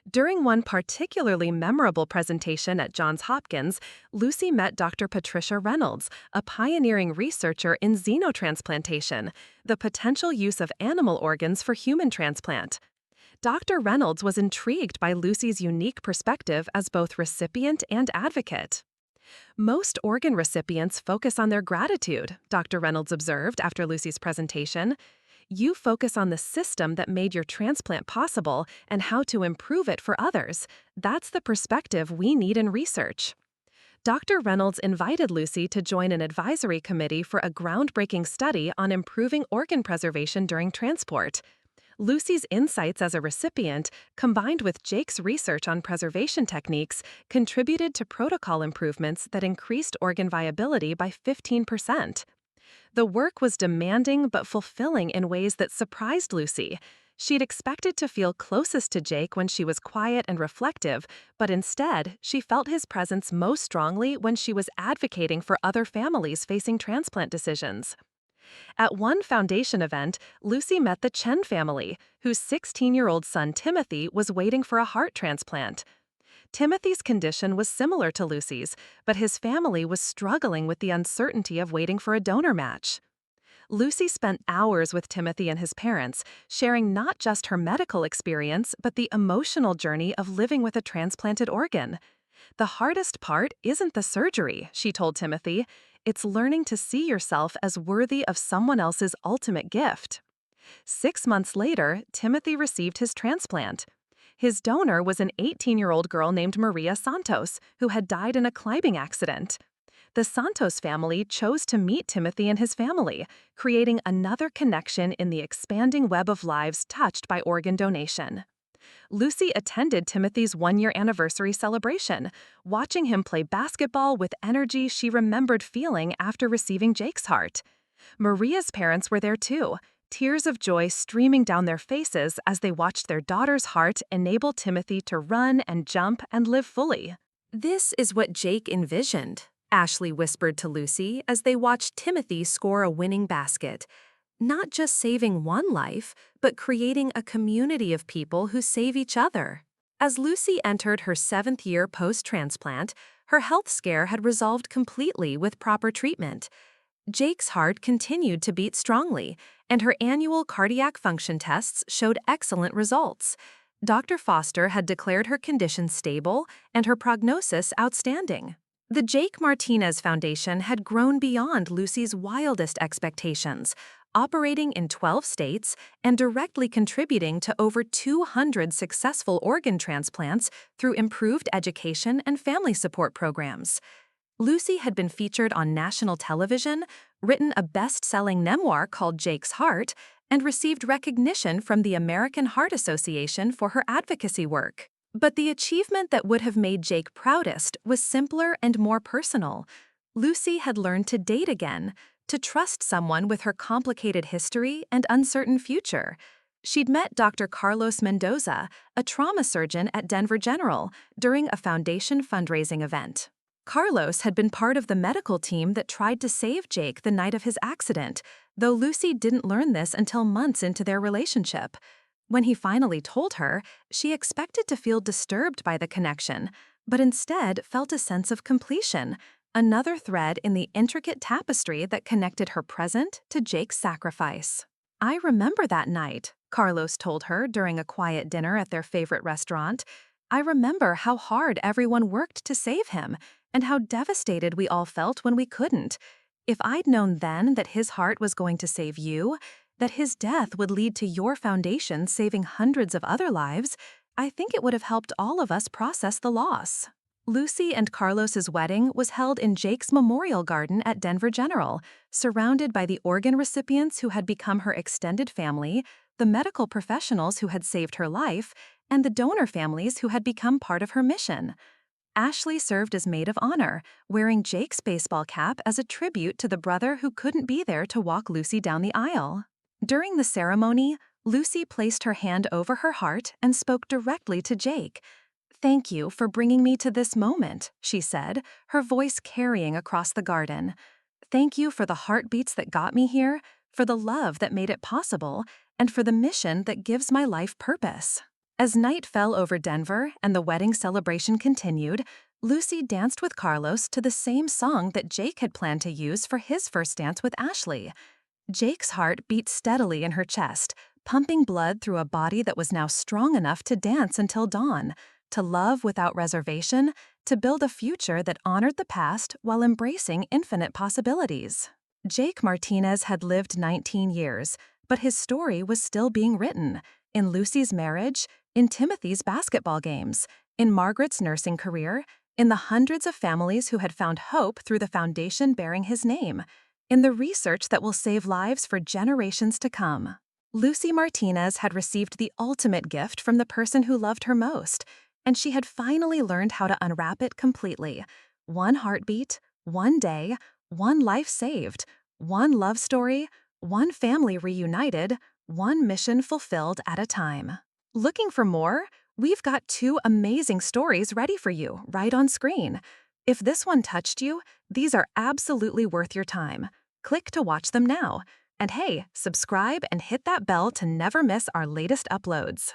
During one particularly memorable presentation at Johns Hopkins, Lucy met Dr. Patricia Reynolds, a pioneering researcher in xenotransplantation, the potential use of animal organs for human transplant. Dr. Reynolds was intrigued by Lucy's unique perspective as both recipient and advocate. "Most organ recipients focus on their gratitude," Dr. Reynolds observed after Lucy's presentation. "You focus on the system that made your transplant possible and how to improve it for others. That's the perspective we need in research." Dr. Reynolds invited Lucy to join an advisory committee for a groundbreaking study on improving organ preservation during transport. Lucy's insights as a recipient, combined with Jake's research on preservation techniques, contributed to protocol improvements that increased organ viability by 15%. The work was demanding but fulfilling in ways that surprised Lucy. She'd expected to feel closest to Jake when she was quiet and reflective, but instead, she felt his presence most strongly when she was advocating for other families facing transplant decisions. At one foundation event, Lucy met the Chen family, whose 16-year-old son Timothy was waiting for a heart transplant. Timothy's condition was similar to Lucy's, but his family was struggling with the uncertainty of waiting for a donor match. Lucy spent hours with Timothy and his parents, sharing not just her medical experience, but the emotional journey of living with a transplanted organ. The hardest part isn't the surgery, she told Timothy. It's learning to see yourself as worthy of someone else's ultimate gift. 6 months later, Timothy received his transplant. His donor was an 18-year-old girl named Maria Santos, who had died in a climbing accident. The Santos family chose to meet Timothy and his family, creating another connection in the expanding web of lives touched by organ donation. Lucy attended Timothy's 1-year anniversary celebration, watching him play basketball with energy she remembered feeling after receiving Jake's heart. Maria's parents were there too, tears of joy streaming down their faces as they watched their daughter's heart enable Timothy to run and jump and live fully. This is what Jake envisioned, Ashley whispered to Lucy as they watched Timothy score a winning basket. Not just saving one life, but creating a community of people who save each other. As Lucy entered her 7th year post-transplant, her health scare had resolved completely with proper treatment. Jake's heart continued to beat strongly, and her annual cardiac function tests showed excellent results. Dr. Foster had declared her condition stable and her prognosis outstanding. The Jake Martinez Foundation had grown beyond Lucy's wildest expectations, operating in 12 states and directly contributing to over 200 successful organ transplants through improved education and family support programs. Lucy had been featured on national television, written a best-selling memoir called Jake's Heart, and received recognition from the American Heart Association for her advocacy work. But the achievement that would have made Jake proudest was simpler and more personal. Lucy had learned to date again, to trust someone with her complicated history and uncertain future. She'd met Dr. Carlos Mendoza, a trauma surgeon at Denver General, during a foundation fundraising event. Carlos had been part of the medical team that tried to save Jake the night of his accident, though Lucy didn't learn this until months into their relationship. When he finally told her, she expected to feel disturbed by the connection, but instead felt a sense of completion, another thread in the intricate tapestry that connected her present to Jake's sacrifice. "I remember that night," Carlos told her during a quiet dinner at their favorite restaurant. "I remember how hard everyone worked to save him, and how devastated we all felt when we couldn't. If I'd known then that his heart was going to save you, that his death would lead to your foundation saving hundreds of other lives, I think it would have helped all of us process the loss." Lucy and Carlos's wedding was held in Jake's Memorial Garden at Denver General, surrounded by the organ recipients who had become her extended family, the medical professionals who had saved her life, and the donor families who had become part of her mission. Ashley served as maid of honor, wearing Jake's baseball cap as a tribute to the brother who couldn't be there to walk Lucy down the aisle. During the ceremony, Lucy placed her hand over her heart and spoke directly to Jake. "Thank you for bringing me to this moment," she said, her voice carrying across the garden. "Thank you for the heartbeats that got me here, for the love that made it possible, and for the mission that gives my life purpose." As night fell over Denver and the wedding celebration continued, Lucy danced with Carlos to the same song that Jake had planned to use for his first dance with Ashley. Jake's heart beat steadily in her chest, pumping blood through a body that was now strong enough to dance until dawn, to love without reservation, to build a future that honored the past while embracing infinite possibilities. Jake Martinez had lived 19 years, but his story was still being written, in Lucy's marriage, in Timothy's basketball games, in Margaret's nursing career, in the hundreds of families who had found hope through the foundation bearing his name, in the research that will save lives for generations to come. Lucy Martinez had received the ultimate gift from the person who loved her most, and she had finally learned how to unwrap it completely. One heartbeat, one day, one life saved, one love story, one family reunited, one mission fulfilled at a time. Looking for more? We've got 2 amazing stories ready for you right on screen. If this one touched you, these are absolutely worth your time. Click to watch them now. And hey, subscribe and hit that bell to never miss our latest uploads.